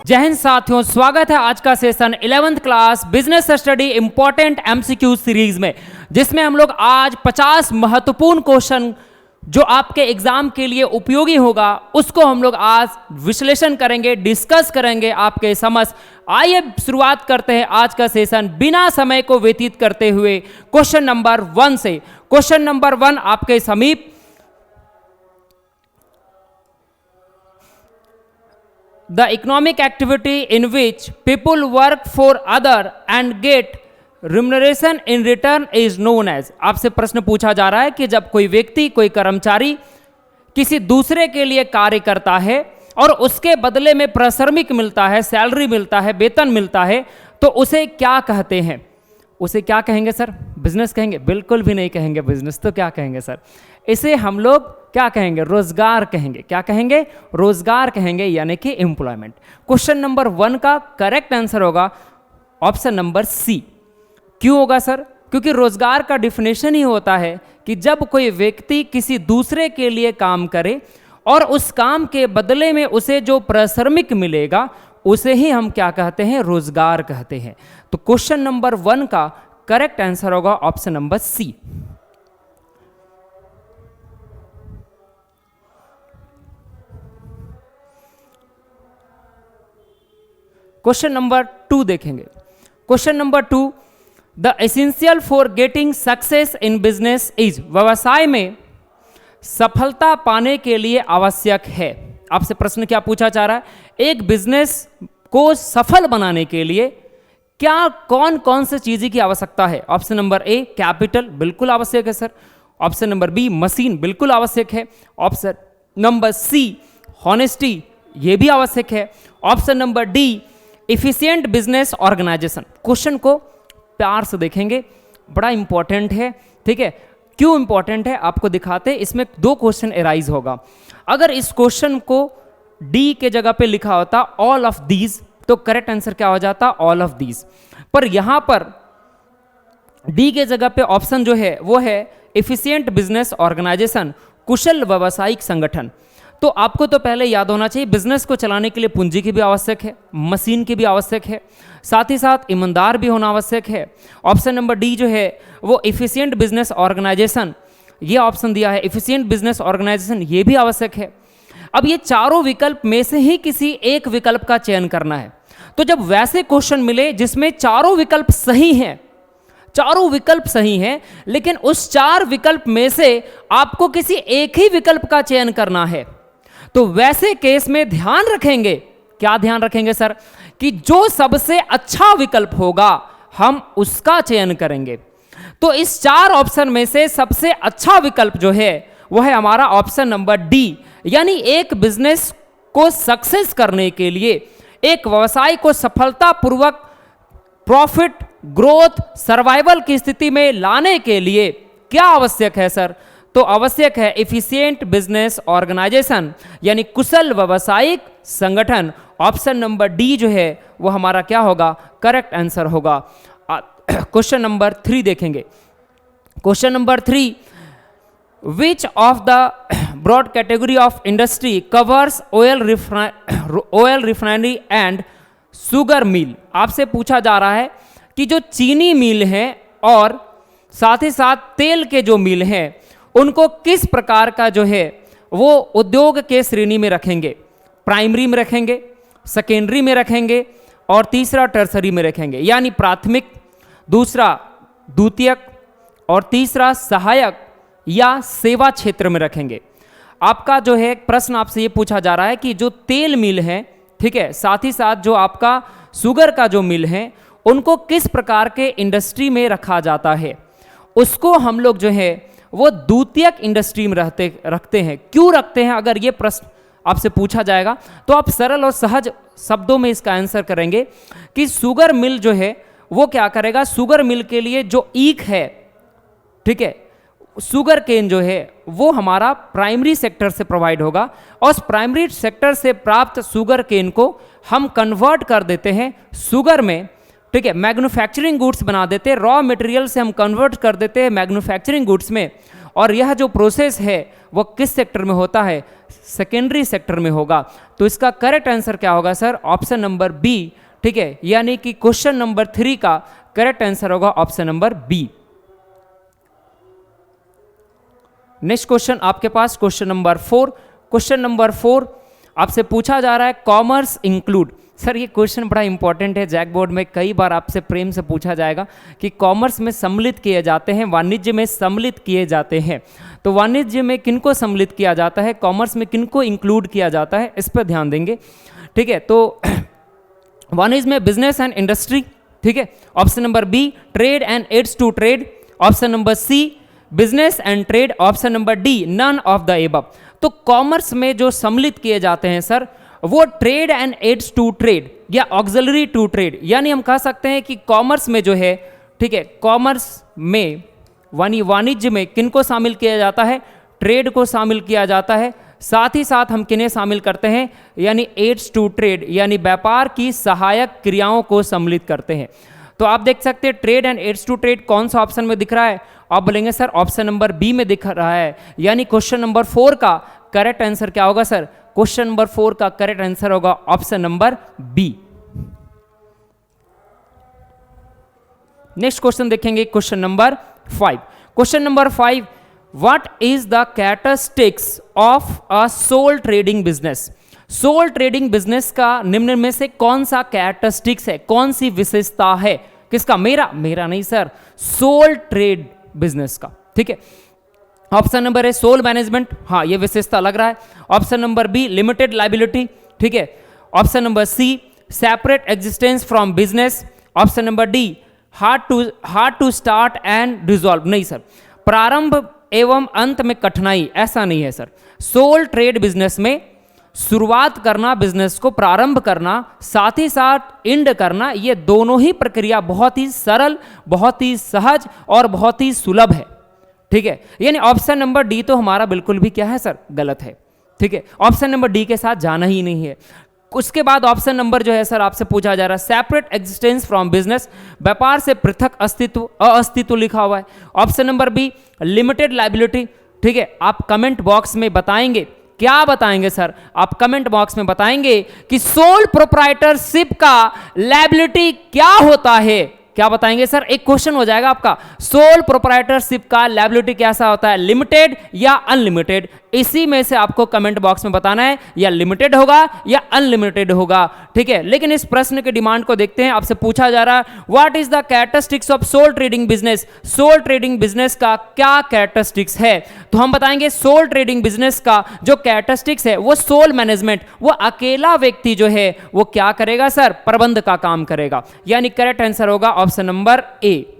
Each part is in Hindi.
जय हिंद साथियों, स्वागत है आज का session 11th class business study important MCQ series में, जिसमें हम लोग आज 50 महत्वपूर्ण क्वेश्चन जो आपके एग्जाम के लिए उपयोगी होगा उसको हम लोग आज विश्लेषण करेंगे, डिस्कस करेंगे आपके समझ। आइए शुरुआत करते हैं आज का सेशन बिना समय को व्यतीत करते हुए क्वेश्चन नंबर 1 से। क्वेश्चन नंबर 1 आपके समीप, the economic activity in which people work for other and get remuneration in return is known as। आपसे प्रश्न पूछा जा रहा है कि जब कोई व्यक्ति, कोई कर्मचारी किसी दूसरे के लिए कार्य करता है और उसके बदले में पारिश्रमिक मिलता है, सैलरी मिलता है, वेतन मिलता है, तो उसे क्या कहते हैं? उसे क्या कहेंगे सर? बिजनेस कहेंगे? बिल्कुल भी नहीं कहेंगे बिजनेस, तो क्या कहेंगे सर? इसे हम लोग क्या कहेंगे? रोजगार कहेंगे। क्या कहेंगे? रोजगार कहेंगे, यानी कि एम्प्लॉयमेंट। क्वेश्चन नंबर 1 का करेक्ट आंसर होगा ऑप्शन नंबर सी। क्यों होगा सर? क्योंकि रोजगार का डिफिनेशन ही होता है कि जब कोई व्यक्ति किसी दूसरे के लिए काम करे और उस काम के बदले में उसे जो पारिश्रमिक मिलेगा उसे ही हम क्या कहते हैं? रोजगार कहते हैं। तो क्वेश्चन नंबर 1 का करेक्ट आंसर होगा option number C. Question number 2 देखेंगे। Question number 2, the essential for getting success in business is. व्यवसाय में सफलता पाने के लिए आवश्यक है। आपसे प्रश्न क्या पूछा जा रहा है? एक बिजनेस को सफल बनाने के लिए क्या कौन कौन सी चीज़ की आवश्यकता है? ऑप्शन नंबर ए कैपिटल, बिल्कुल आवश्यक है sir. Option number B machine, बिल्कुल आवश्यक है। ऑप्शन नंबर सी हॉनेस्टी, ये भी आवश्यक है। Option number D efficient business organisation. Question को प्यार से देखेंगे, बड़ा इंपॉर्टेंट है, ठीक है। क्यों इंपॉर्टेंट है आपको दिखाते, इसमें 2 क्वेश्चन एराइज होगा। अगर इस क्वेश्चन को डी के जगह पे लिखा होता ऑल ऑफ दीज, तो करेक्ट आंसर क्या हो जाता? All of these. पर यहां पर डी के जगह पे ऑप्शन जो है वो है इफिशिएंट बिजनेस ऑर्गेनाइजेशन, कुशल व्यावसायिक संगठन। तो आपको तो पहले याद होना चाहिए बिजनेस को चलाने के लिए पूंजी की भी आवश्यक है, मशीन की भी आवश्यक है, साथ ही साथ ईमानदार भी होना आवश्यक है। ऑप्शन नंबर डी जो है वो इफिशिएंट बिजनेस ऑर्गेनाइजेशन, ये ऑप्शन दिया है, इफिशिएंट बिजनेस ऑर्गेनाइजेशन ये भी आवश्यक है। अब ये चारों विकल्प में से ही किसी एक विकल्प का चयन करना है। तो जब वैसे क्वेश्चन मिले जिसमें चारों विकल्प सही हैं, चारों विकल्प सही हैं, लेकिन उस 4 विकल्प में से आपको किसी एक ही विकल्प का चयन करना है, तो वैसे केस में ध्यान रखेंगे, क्या ध्यान रखेंगे सर? कि जो सबसे अच्छा विकल्प होगा हम उसका चयन करेंगे। तो इस 4 ऑप्शन में से सबसे अच्छा विकल्प जो है वो है हमारा ऑप्शन नंबर डी, यानी एक बिजनेस को सक्सेस करने के लिए, एक व्यवसाय को सफलतापूर्वक प्रॉफिट, ग्रोथ, सर्वाइवल की स्थिति में लाने के लिए क्या आवश्यक है सर? तो आवश्यक है इफिशिएंट बिजनेस ऑर्गेनाइजेशन, यानी कुशल व्यावसायिक संगठन। ऑप्शन नंबर डी जो है वो हमारा क्या होगा? करेक्ट आंसर होगा। क्वेश्चन नंबर 3 देखेंगे। Question number 3, which of the broad category of industry covers oil refinery and sugar mill. आपसे पूछा जा रहा है कि जो चीनी मिल है और साथ ही साथ तेल के जो मिल हैं उनको किस प्रकार का जो है वो उद्योग के श्रेणी में रखेंगे? प्राइमरी में रखेंगे, सेकेंडरी में रखेंगे और तीसरा टर्सरी में रखेंगे, यानी प्राथमिक, दूसरा द्वितीयक और तीसरा सहायक या सेवा क्षेत्र में रखेंगे। आपका जो है प्रश्न आपसे ये पूछा जा रहा है कि जो तेल मिल है, ठीक है, साथ ही साथ जो आपका शुगर का जो मिल है उनको किस प्रकार के इंडस्ट्री में रखा जाता है? उसको हम लोग जो है वो द्वितीयक इंडस्ट्री में रखते हैं। क्यों रखते हैं? अगर ये प्रश्न आपसे पूछा जाएगा तो आप सरल और सहज शब्दों में इसका आंसर करेंगे कि शुगर मिल जो है वो क्या करेगा? शुगर मिल के लिए जो ईख है, ठीक है, शुगर केन जो है वो हमारा प्राइमरी सेक्टर से प्रोवाइड होगा और उस प्राइमरी सेक्टर से प्राप्त शुगर केन को हम कन्वर्ट कर देते हैं शुगर में, ठीक है, मैन्युफैक्चरिंग गुड्स बना देते हैं, रॉ मटेरियल से हम कन्वर्ट कर देते हैं मैन्युफैक्चरिंग गुड्स में और यह जो प्रोसेस है वो किस सेक्टर में होता है, सेकेंडरी सेक्टर में होगा। तो इसका करेक्ट आंसर क्या होगा सर, ऑप्शन नंबर बी, ठीक है, यानी कि क्वेश्चन नंबर 3 का करेक्ट आंसर होगा option number B. Next question आपके पास क्वेश्चन नंबर 4। क्वेश्चन नंबर 4 आपसे पूछा जा रहा है कॉमर्स इंक्लूड। सर ये क्वेश्चन बड़ा इंपॉर्टेंट है, जैक बोर्ड में कई बार आपसे प्रेम से पूछा जाएगा कि कॉमर्स में सम्मिलित किए जाते हैं, वाणिज्य में सम्मिलित किए जाते हैं। तो वाणिज्य में किनको सम्मिलित किया जाता है, कॉमर्स में किनको इंक्लूड किया जाता है, इस पर ध्यान देंगे, ठीक है। तो वाणिज्य में बिजनेस एंड इंडस्ट्री, ठीक है, option number B trade and aids to trade, option number C business and trade, option number D none of the above. तो कॉमर्स में जो सम्मिलित किए जाते हैं सर वो trade and aids to trade या ऑक्सिलरी टू ट्रेड, यानी हम कह सकते हैं कि कॉमर्स में जो है, ठीक है, कॉमर्स में वाणिज्य में किनको शामिल किया जाता है, ट्रेड को शामिल किया जाता है, साथ ही साथ हम किन्हें शामिल करते हैं, यानी एड्स टू ट्रेड यानी व्यापार की सहायक क्रियाओं को सम्मिलित करते हैं। तो आप देख सकते हैं trade and aids to trade कौन सा ऑप्शन में दिख रहा है, आप बोलेंगे सर ऑप्शन नंबर बी में दिख रहा है, यानी क्वेश्चन नंबर 4 का करेक्ट आंसर क्या होगा सर, क्वेश्चन नंबर 4 का करेक्ट आंसर होगा option number B. Next question देखेंगे question number 5। Question number 5, what is the characteristics of a sole trading business. Sole trading business का निम्न में से कौन सा कैरेक्टरिस्टिक्स है, कौन सी विशेषता है, किसका, मेरा नहीं सर, सोल ट्रेड बिजनेस का, ठीक है। Option number A sole management, हाँ ये विशेषता लग रहा है। Option number B limited liability, ठीक है। Option number C separate existence from business, option number D hard to start and dissolve, नहीं सर, प्रारंभ एवं अंत में कठिनाई, ऐसा नहीं है सर। सोल ट्रेड बिजनेस में शुरुआत करना, बिजनेस को प्रारंभ करना, साथ ही साथ एंड करना, ये दोनों ही प्रक्रिया बहुत ही सरल, बहुत ही सहज और बहुत ही सुलभ है, ठीक है। यानी ऑप्शन नंबर डी तो हमारा बिल्कुल भी क्या है सर, गलत है, ठीक है। ऑप्शन नंबर डी के साथ जाना ही नहीं है। उसके बाद ऑप्शन नंबर जो है सर आपसे पूछा जा रहा है सेपरेट एग्जिस्टेंस फ्रॉम बिजनेस, व्यापार से पृथक अस्तित्व, अस्तित्व लिखा हुआ है। Option number B limited liability, ठीक है। आप कमेंट बॉक्स में बताएंगे, क्या बताएंगे सर, आप कमेंट बॉक्स में बताएंगे कि सोल प्रोप्राइटरशिप का लायबिलिटी क्या होता है, क्या बताएंगे सर, एक क्वेश्चन हो जाएगा आपका, सोल प्रोप्राइटरशिप का लायबिलिटी कैसा होता है, लिमिटेड या अनलिमिटेड। इसी में से आपको कमेंट बॉक्स में बताना है, या लिमिटेड होगा या अनलिमिटेड होगा, ठीक है। लेकिन इस प्रश्न के डिमांड को देखते हैं, आपसे पूछा जा रहा है what is the characteristics of sole trading business, sole trading business का क्या कैरेक्टरिस्टिक्स है। तो हम बताएंगे सोल ट्रेडिंग बिजनेस का जो कैरेक्टरिस्टिक्स है वो सोल मैनेजमेंट, वो अकेला व्यक्ति जो है वो क्या करेगा सर, प्रबंध का काम करेगा, यानी करेक्ट आंसर होगा ऑप्शन नंबर ए।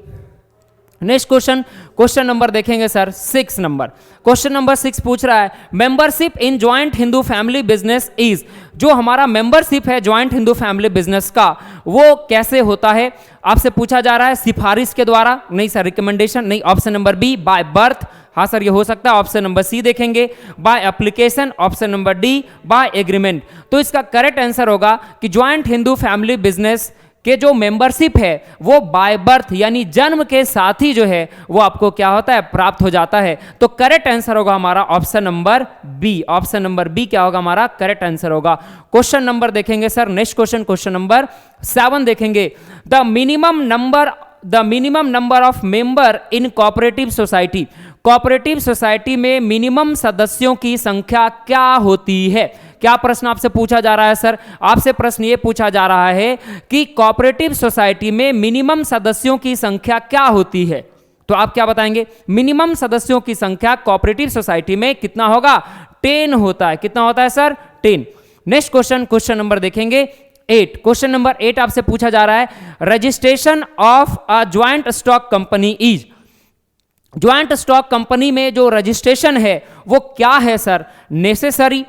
नेक्स्ट क्वेश्चन, क्वेश्चन नंबर देखेंगे सर 6 नंबर। क्वेश्चन नंबर 6 पूछ रहा है membership in joint Hindu family business is, जो हमारा मेंबरशिप है ज्वाइंट हिंदू फैमिली बिजनेस का वो कैसे होता है। आपसे पूछा जा रहा है सिफारिश के द्वारा, नहीं सर, रिकमेंडेशन नहीं। Option number B by birth, हाँ सर ये हो सकता है। ऑप्शन नंबर सी देखेंगे by application, option number D by agreement. तो इसका करेक्ट आंसर होगा कि ज्वाइंट हिंदू फैमिली बिजनेस के जो मेंबरशिप है वो बाय बर्थ यानी जन्म के साथ ही जो है वो आपको क्या होता है, प्राप्त हो जाता है। तो करेक्ट आंसर होगा हमारा option number B. Option number B क्या होगा हमारा करेक्ट आंसर होगा। क्वेश्चन नंबर देखेंगे sir next question, question number 7 देखेंगे the minimum number of member in cooperative society. Cooperative society में मिनिमम सदस्यों की संख्या क्या होती है। क्या प्रश्न आपसे पूछा जा रहा है सर, आपसे प्रश्न ये पूछा जा रहा है कि कोऑपरेटिव सोसाइटी में मिनिमम सदस्यों की संख्या क्या होती है। तो आप क्या बताएंगे, मिनिमम सदस्यों की संख्या कोऑपरेटिव सोसाइटी में कितना होगा, 10 होता है। कितना होता है sir, 10। Next question, question number देखेंगे 8। क्वेश्चन नंबर 8 आपसे पूछा जा रहा है registration of a joint stock company is. Joint stock company में जो रजिस्ट्रेशन है वो क्या है सर, नेसेसरी,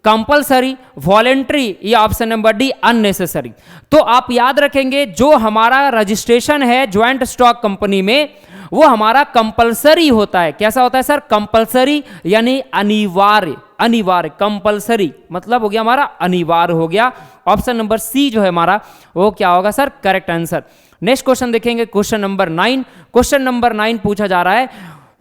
कंपलसरी, वॉलेंट्री या ऑप्शन नंबर डी अननेसेसरी। तो आप याद रखेंगे जो हमारा रजिस्ट्रेशन है ज्वाइंट स्टॉक कंपनी में वो हमारा कंपलसरी होता है। कैसा होता है सर, कंपलसरी यानी अनिवार्य, अनिवार्य, कंपलसरी मतलब हो गया हमारा अनिवार्य हो गया। ऑप्शन नंबर सी जो है हमारा वो क्या होगा sir, correct answer. Next question देखेंगे क्वेश्चन नंबर 9। क्वेश्चन नंबर 9 पूछा जा रहा है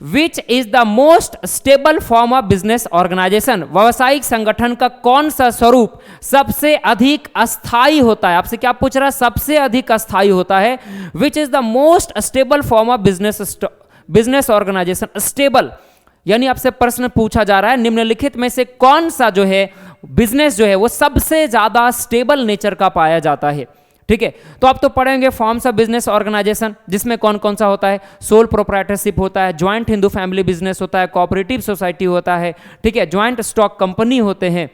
which is the most stable form of business organisation, व्यवसायिक संगठन का कौन सा स्वरूप सबसे अधिक अस्थायी होता है? आपसे क्या पूछ रहा है? सबसे अधिक अस्थायी होता है। Which is the most stable form of business organisation. Stable यानी आपसे प्रश्न पूछा जा रहा है निम्नलिखित में से कौन सा जो है बिजनेस जो है वो सबसे ज्यादा स्टेबल नेचर का पाया जाता है। ठीक है, तो आप तो पढ़ेंगे फॉर्म्स ऑफ बिजनेस ऑर्गेनाइजेशन, जिसमें कौन कौन सा होता है? सोल प्रोप्राइटरशिप होता है, ज्वाइंट हिंदू फैमिली बिजनेस होता है, कोऑपरेटिव सोसाइटी होता है, ठीक है, ज्वाइंट स्टॉक कंपनी होते हैं।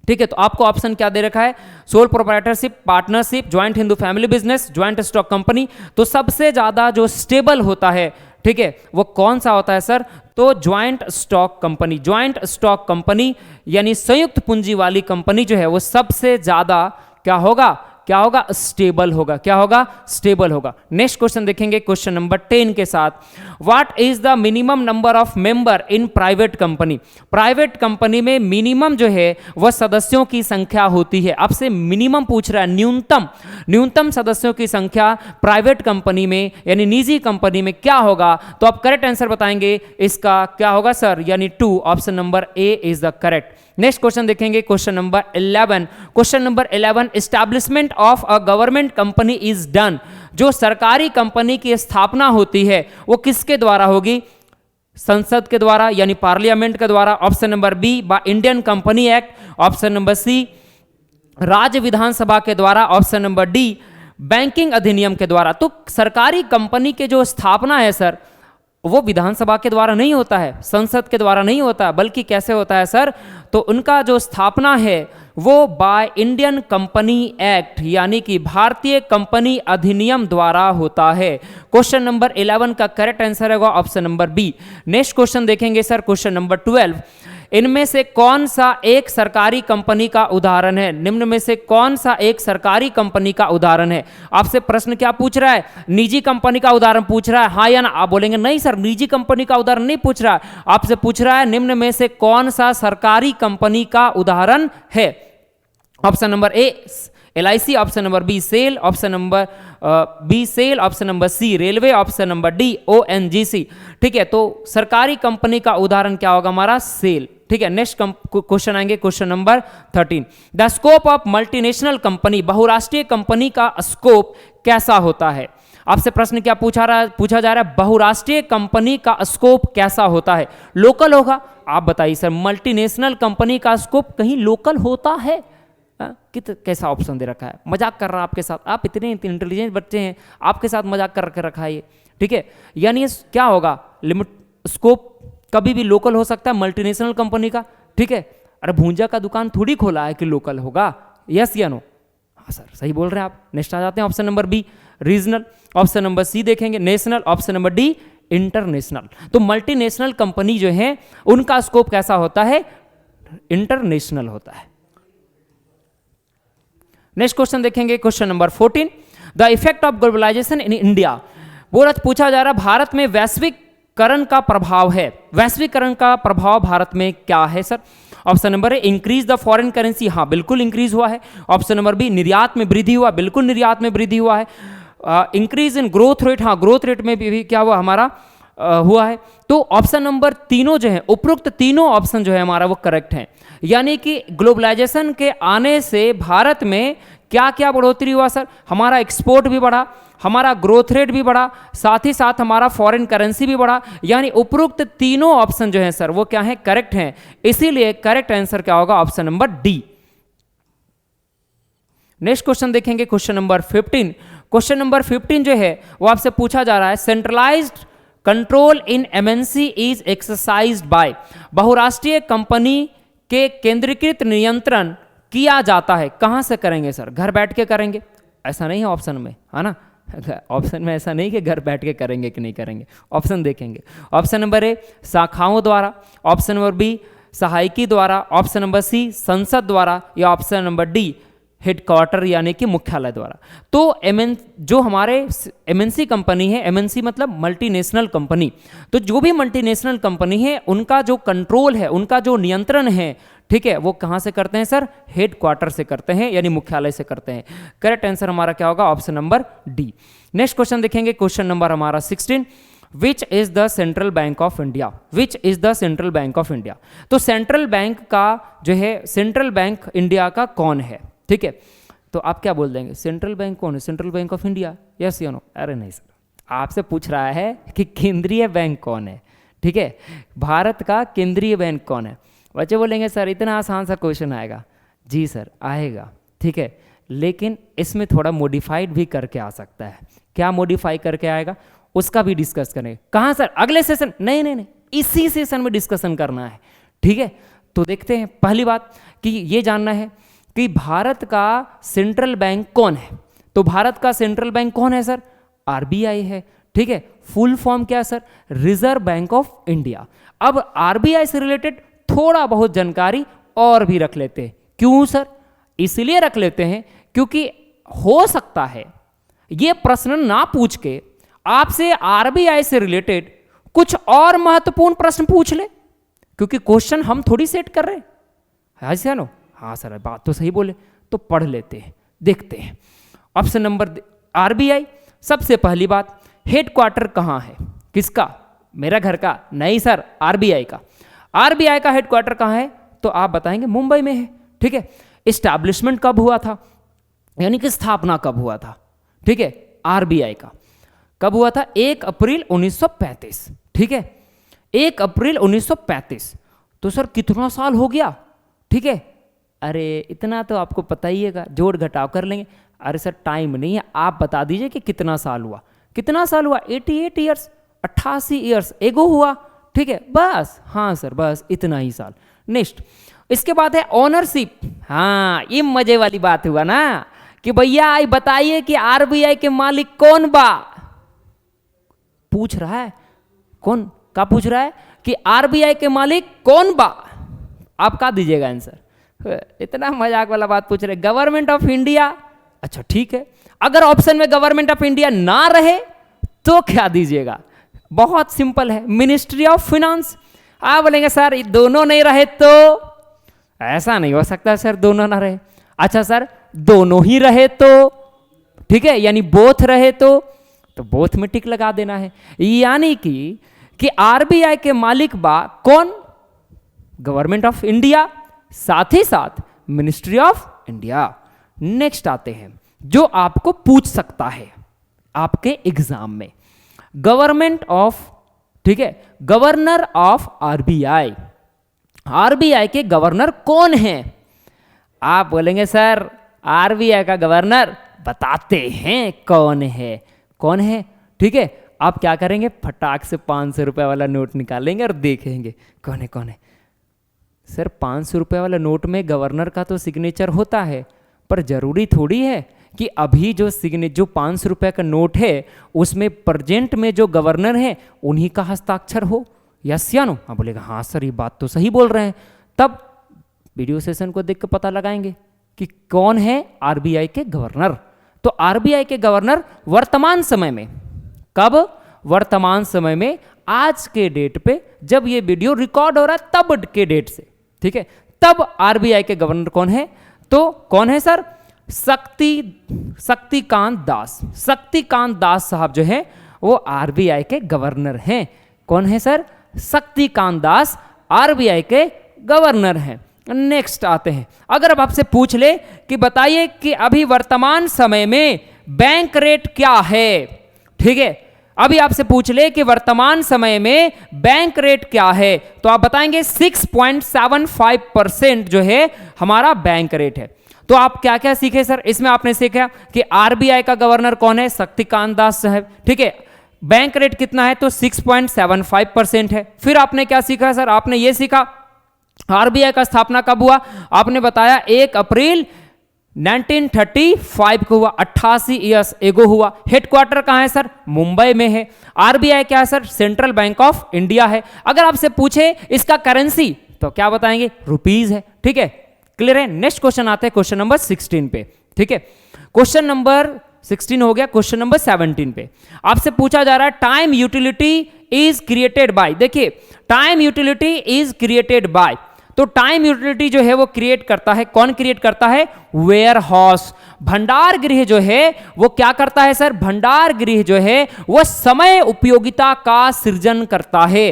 ठीक है, तो आपको ऑप्शन क्या दे रखा है? Sole proprietorship, partnership, joint Hindu family business, joint stock company. तो सबसे ज्यादा जो स्टेबल होता है, ठीक है, वो कौन सा होता है सर? तो joint stock company. Joint stock company यानी संयुक्त पूंजी वाली कंपनी जो है वो सबसे ज्यादा क्या होगा? क्या होगा? स्टेबल होगा। क्या होगा? स्टेबल होगा। नेक्स्ट क्वेश्चन देखेंगे क्वेश्चन नंबर 10 के साथ। What is the minimum number of member in private company? Private company में मिनिमम जो है वह सदस्यों की संख्या होती है। आपसे मिनिमम पूछ रहा है, न्यूनतम सदस्यों की संख्या प्राइवेट कंपनी में यानी निजी कंपनी में क्या होगा? तो आप करेक्ट आंसर बताएंगे इसका क्या होगा सर? यानी 2, option number A is the correct. Next question देखेंगे question number 11। Question number 11, establishment of a government company is done. जो सरकारी कंपनी की स्थापना होती है वो किसके द्वारा होगी? संसद के द्वारा यानी पार्लियामेंट के द्वारा। Option number B, by Indian company act. Option number C, राज्य विधानसभा के द्वारा। ऑप्शन नंबर डी, बैंकिंग अधिनियम के द्वारा। तो सरकारी कंपनी के जो स्थापना है सर वो विधानसभा के द्वारा नहीं होता है, संसद के द्वारा नहीं होता है, बल्कि कैसे होता है सर? तो उनका जो स्थापना है वो बाय इंडियन कंपनी एक्ट यानी कि भारतीय कंपनी अधिनियम द्वारा होता है। क्वेश्चन नंबर 11 का करेक्ट आंसर होगा option number B. Next question देखेंगे सर क्वेश्चन नंबर 12। इनमें से कौन सा एक सरकारी कंपनी का उदाहरण है? निम्न में से कौन सा एक सरकारी कंपनी का उदाहरण है? आपसे प्रश्न क्या पूछ रहा है? निजी कंपनी का उदाहरण पूछ रहा है, हाँ या ना? आप बोलेंगे नहीं सर, निजी कंपनी का उदाहरण नहीं पूछ रहा है, आपसे पूछ रहा है निम्न में से कौन सा सरकारी कंपनी का उदाहरण है? Option number A LIC, option number B SAIL, option number B SAIL, option number C railway, option number D ONGC। ठीक है, तो सरकारी कंपनी का उदाहरण क्या होगा हमारा? सेल। ठीक है, नेक्स्ट क्वेश्चन आएंगे question number 13। The scope of multinational company, बहुराष्ट्रीय कंपनी का स्कोप कैसा होता है? आपसे प्रश्न क्या पूछा जा रहा है? बहुराष्ट्रीय कंपनी का स्कोप कैसा होता है? लोकल होगा? आप बताइए सर, मल्टीनेशनल कंपनी का स्कोप कहीं लोकल होता है? कैसा ऑप्शन दे रखा है? मजाक कर रहा है आपके साथ, आप इतने इंटेलिजेंट बच्चे हैं, आपके साथ मजाक कर रखा है ये। ठीक है, यानी क्या होगा? लिमिट स्कोप कभी भी लोकल हो सकता है मल्टीनेशनल कंपनी का। ठीक है, अरे भूंजा का दुकान थोड़ी खोला है कि लोकल होगा? यस या नो? हाँ सर, सही बोल रहे हैं आप। नेक्स्ट आ जाते हैं option number B regional, option number C देखेंगे national, option number D international. तो मल्टीनेशनल कंपनी जो है उनका स्कोप कैसा होता है? इंटरनेशनल होता है। नेक्स्ट क्वेश्चन देखेंगे question number 14। The effect of globalisation in India. बोला पूछा जा रहा है भारत में वैश्वीकरण का प्रभाव है। वैश्वीकरण का प्रभाव भारत में क्या है sir? Option number A increase the foreign currency, हाँ बिल्कुल इंक्रीज हुआ है। ऑप्शन नंबर बी निर्यात में वृद्धि हुआ, बिल्कुल निर्यात में वृद्धि हुआ है। इंक्रीज इन ग्रोथ रेट, हाँ ग्रोथ रेट में भी क्या हुआ हमारा हुआ है। तो ऑप्शन नंबर तीनों जो है, उपरोक्त तीनों ऑप्शन जो है हमारा वो करेक्ट है। यानी कि ग्लोबलाइजेशन के आने से भारत में क्या क्या बढ़ोतरी हुआ सर? हमारा एक्सपोर्ट भी बढ़ा, हमारा ग्रोथ रेट भी बढ़ा, साथ ही साथ हमारा फॉरेन करेंसी भी बढ़ा। यानी उपरोक्त तीनों ऑप्शन जो है सर वो क्या है? करेक्ट हैं। इसीलिए करेक्ट आंसर क्या होगा? Option number D. Next question देखेंगे क्वेश्चन नंबर 15। क्वेश्चन नंबर 15 जो है वो आपसे पूछा जा रहा है centralised control in MNC is exercised by. बहुराष्ट्रीय कंपनी के केंद्रीकृत नियंत्रण किया जाता है, कहां से करेंगे सर? घर बैठ के करेंगे? ऐसा नहीं है ऑप्शन में, है ना? ऑप्शन में ऐसा नहीं कि घर बैठ के करेंगे कि नहीं करेंगे। ऑप्शन देखेंगे, ऑप्शन नंबर ए शाखाओं द्वारा, ऑप्शन नंबर बी सहायकी द्वारा, ऑप्शन नंबर सी संसद द्वारा, या ऑप्शन नंबर डी हेडक्वार्टर यानी कि मुख्यालय द्वारा। तो जो हमारे MNC कंपनी है, MNC मतलब मल्टीनेशनल कंपनी, तो जो भी मल्टीनेशनल कंपनी है उनका जो कंट्रोल है, उनका जो नियंत्रण है, ठीक है, वो कहां से करते हैं सर? हेडक्वार्टर से करते हैं, यानी मुख्यालय से करते हैं। करेक्ट आंसर हमारा क्या होगा? Option number D. Next question देखेंगे क्वेश्चन नंबर हमारा 16। विच is the central bank of India, which is the central bank of India. तो सेंट्रल बैंक का जो है, सेंट्रल बैंक इंडिया का कौन है, ठीक है। तो आप क्या बोल देंगे, सेंट्रल बैंक कौन है, central bank of India, yes या नो। अरे नहीं सर, आपसे पूछ रहा है कि केंद्रीय बैंक कौन है, ठीक है, भारत का केंद्रीय बैंक कौन है। बच्चे बोलेंगे सर इतना आसान सा क्वेश्चन आएगा, जी सर आएगा, ठीक है, लेकिन इसमें थोड़ा मॉडिफाइड भी करके आ सकता है। क्या मॉडिफाई करके आएगा उसका भी डिस्कस करेंगे। कहाँ सर, अगले सेशन, नहीं नहीं नहीं, इसी सेशन में डिस्कशन करना है, ठीक है। तो देखते हैं, पहली बात कि ये जानना है कि भारत का सेंट्रल बैंक कौन है। तो भारत का सेंट्रल बैंक कौन है सर, आरबीआई है, ठीक है। फुल फॉर्म क्या है sir, reserve bank of India. अब आरबीआई से रिलेटेड थोड़ा बहुत जानकारी और भी रख लेते हैं। क्यों सर, इसलिए रख लेते हैं क्योंकि हो सकता है ये प्रश्न ना पूछ के आपसे आरबीआई से रिलेटेड कुछ और महत्वपूर्ण प्रश्न पूछ ले, क्योंकि क्वेश्चन हम थोड़ी सेट कर रहे हैं, ऐसा नो। हाँ सर बात तो सही बोले, तो पढ़ लेते हैं, देखते हैं। Option number RBI. सबसे पहली बात, हेडक्वार्टर कहाँ है, किसका, मेरा घर का नहीं सर, आरबीआई का। आरबीआई का हेडक्वार्टर कहाँ है, तो आप बताएंगे मुंबई में है, ठीक है। इस्टेब्लिशमेंट कब हुआ था, यानी कि स्थापना कब हुआ था, ठीक है, आरबीआई का कब हुआ था, 1 अप्रैल 1935, ठीक है, 1 अप्रैल 1935। तो सर कितना साल हो गया, ठीक है, अरे इतना तो आपको पता ही है, जोड़ घटाव कर लेंगे। अरे सर टाइम नहीं है, आप बता दीजिए कि कितना साल हुआ, कितना साल हुआ, 88 ईयर्स, 88 ईयर्स एगो हुआ, ठीक है, बस। हाँ सर बस इतना ही साल। नेक्स्ट, इसके बाद है ओनरशिप। हाँ ये मजे वाली बात हुआ ना कि भैया बताइए कि आरबीआई के मालिक कौन बा, पूछ रहा है, कौन का पूछ रहा है कि आरबीआई के मालिक कौन बा, आप का दीजिएगा आंसर। इतना मजाक वाला बात पूछ रहे, गवर्नमेंट ऑफ इंडिया। अच्छा ठीक है, अगर ऑप्शन में गवर्नमेंट ऑफ इंडिया ना रहे तो क्या दीजिएगा, बहुत सिंपल है, मिनिस्ट्री ऑफ फाइनेंस। आप बोलेंगे सर ये दोनों नहीं रहे तो, ऐसा नहीं हो सकता सर दोनों ना रहे। अच्छा सर दोनों ही रहे तो, ठीक है, यानी बोथ रहे तो बोथ में टिक लगा देना है। यानी कि आरबीआई के मालिक बा कौन, गवर्नमेंट ऑफ इंडिया, साथ ही साथ मिनिस्ट्री ऑफ इंडिया। नेक्स्ट आते हैं जो आपको पूछ सकता है आपके एग्जाम में, गवर्नमेंट ऑफ, ठीक है, गवर्नर ऑफ आरबीआई। आरबीआई के गवर्नर कौन हैं, आप बोलेंगे सर आरबीआई का गवर्नर बताते हैं कौन है, कौन है, ठीक है। आप क्या करेंगे, फटाक से 500 रुपए वाला नोट निकालेंगे और देखेंगे कौन है, कौन है। सर 500 रुपए वाला नोट में गवर्नर का तो सिग्नेचर होता है, पर जरूरी थोड़ी है कि अभी जो 500 रुपए का नोट है उसमें प्रेजेंट में जो गवर्नर है उन्हीं का हस्ताक्षर हो, यस या नो। हाँ बोलेगा हाँ सर ये बात तो सही बोल रहे हैं, तब वीडियो सेशन को देख के पता लगाएंगे कि कौन है आरबीआई के गवर्नर। तो आरबीआई के गवर्नर वर्तमान समय में, कब, वर्तमान समय में, आज के डेट पे जब ये वीडियो रिकॉर्ड हो रहा है तब के डेट से, ठीक है, तब आरबीआई के गवर्नर कौन है, तो कौन है सर, शक्तिकांत दास। शक्तिकांत दास साहब जो है वो आरबीआई के गवर्नर हैं। कौन है सर, शक्तिकांत दास आरबीआई के गवर्नर हैं। नेक्स्ट आते हैं, अगर अब आपसे पूछ ले कि बताइए कि अभी वर्तमान समय में बैंक रेट क्या है, ठीक है, अभी आपसे पूछ ले कि वर्तमान समय में बैंक रेट क्या है, तो आप बताएंगे 6.75% जो है हमारा बैंक रेट है। तो आप क्या क्या सीखे सर, इसमें आपने सीखा कि आरबीआई का गवर्नर कौन है, शक्तिकांत दास साहब, ठीक है, बैंक रेट कितना है तो 6.75% है। फिर आपने क्या सीखा सर, आपने ये सीखा आरबीआई का स्थापना कब हुआ, आपने बताया 1 अप्रैल 1935 को हुआ, 88 ईयर्स एगो हुआ। हेडक्वार्टर कहां है सर, मुंबई में है। आरबीआई क्या है sir, central bank of India है। अगर आपसे पूछे इसका करेंसी तो क्या बताएंगे, रुपीज है, ठीक है, क्लियर है। नेक्स्ट क्वेश्चन आते हैं क्वेश्चन नंबर 16 पे, ठीक है, क्वेश्चन नंबर 16 हो गया। क्वेश्चन नंबर 17 पे आपसे पूछा जा रहा है time utility is created by, देखिए time utility is created by, तो टाइम यूटिलिटी जो है वो क्रिएट करता है, कौन क्रिएट करता है, वेयर हाउस। भंडार गृह जो है वो क्या करता है सर? भंडार गृह जो है वो समय उपयोगिता का सृजन करता है।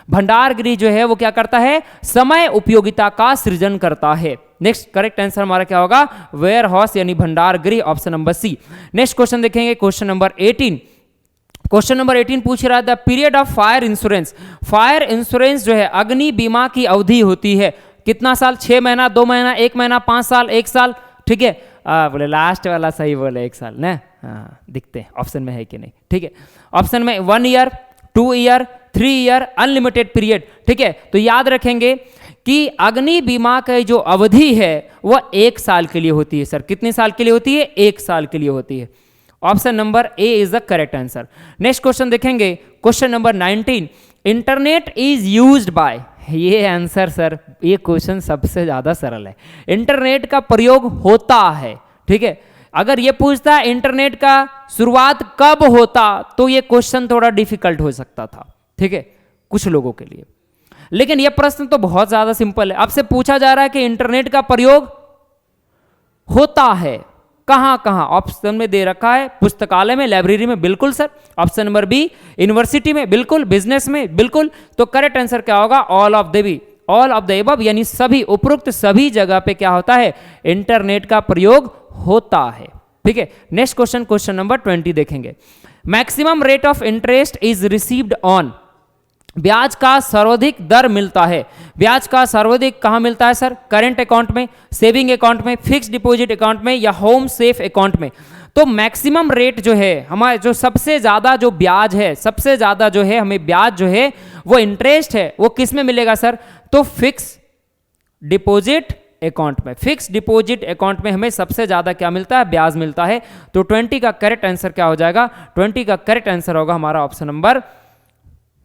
भंडार गृह जो है वो क्या करता है? समय उपयोगिता का सृजन करता है। नेक्स्ट करेक्ट आंसर हमारा क्या होगा? वेयर हाउस यानी भंडार गृह, option number C. Next question देखेंगे, क्वेश्चन नंबर 18। क्वेश्चन नंबर 18 पूछ रहा है the period of fire insurance. Fire insurance जो है अग्नि बीमा की अवधि होती है कितना साल? 6 महीना, 2 महीना, 1 महीना, 5 साल, 1 साल। ठीक है, बोले लास्ट वाला सही बोले 1 साल ना। हाँ, दिखते हैं ऑप्शन में है कि नहीं। ठीक है, ऑप्शन में 1 year, 2 year, 3 year, unlimited period. ठीक है, तो याद रखेंगे कि अग्नि बीमा की जो अवधि है वह 1 साल के लिए होती है। सर कितने साल के लिए होती है? 1 साल के लिए होती है। Option number A is the correct answer. Next question देखेंगे, question number 19। Internet is used by, ये आंसर सर, ये क्वेश्चन सबसे ज्यादा सरल है। इंटरनेट का प्रयोग होता है। ठीक है, अगर ये पूछता है इंटरनेट का शुरुआत कब होता तो ये क्वेश्चन थोड़ा डिफिकल्ट हो सकता था। ठीक है, कुछ लोगों के लिए, लेकिन यह प्रश्न तो बहुत ज्यादा सिंपल है। आपसे पूछा जा रहा है कि इंटरनेट का प्रयोग होता है कहां कहां? ऑप्शन में दे रखा है पुस्तकालय में, लाइब्रेरी में, बिल्कुल sir. Option number B university में, बिल्कुल। बिजनेस में, बिल्कुल। तो करेक्ट आंसर क्या होगा? All of the B, all of the above, यानी सभी, उपरोक्त सभी जगह पे क्या होता है? इंटरनेट का प्रयोग होता है। ठीक है, नेक्स्ट क्वेश्चन, क्वेश्चन नंबर 20 देखेंगे। Maximum rate of interest is received on, ब्याज का सर्वाधिक दर मिलता है। ब्याज का सर्वाधिक कहां मिलता है सर? करंट अकाउंट में, सेविंग अकाउंट में, फिक्स डिपॉजिट अकाउंट में या होम सेफ अकाउंट में। तो मैक्सिमम रेट जो है हमारे, जो सबसे ज्यादा जो ब्याज है, सबसे ज्यादा जो है हमें ब्याज जो है वो इंटरेस्ट है वो किस में मिलेगा सर? तो फिक्स डिपॉजिट अकाउंट में। फिक्स डिपॉजिट अकाउंट में हमें सबसे ज्यादा क्या मिलता है? ब्याज मिलता है। तो 20 का करेक्ट आंसर क्या हो जाएगा? 20 का करेक्ट आंसर होगा हमारा option number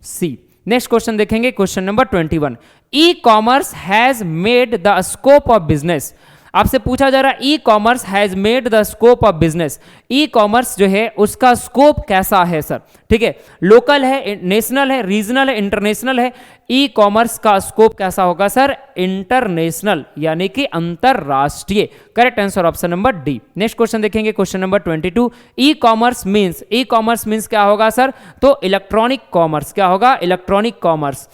C. Next question देखेंगे, question number 21। E commerce has made the scope of business. आपसे पूछा जा रहा है e commerce has made the scope of business. E commerce जो है उसका स्कोप कैसा है सर? ठीक है, लोकल है, नेशनल है, रीजनल है, इंटरनेशनल है। ई कॉमर्स का स्कोप कैसा होगा सर? इंटरनेशनल, यानी कि अंतरराष्ट्रीय। Correct answer option number D. Next question देखेंगे, question number 22। E commerce means, e commerce means क्या होगा सर? तो इलेक्ट्रॉनिक कॉमर्स। क्या होगा? Electronic commerce.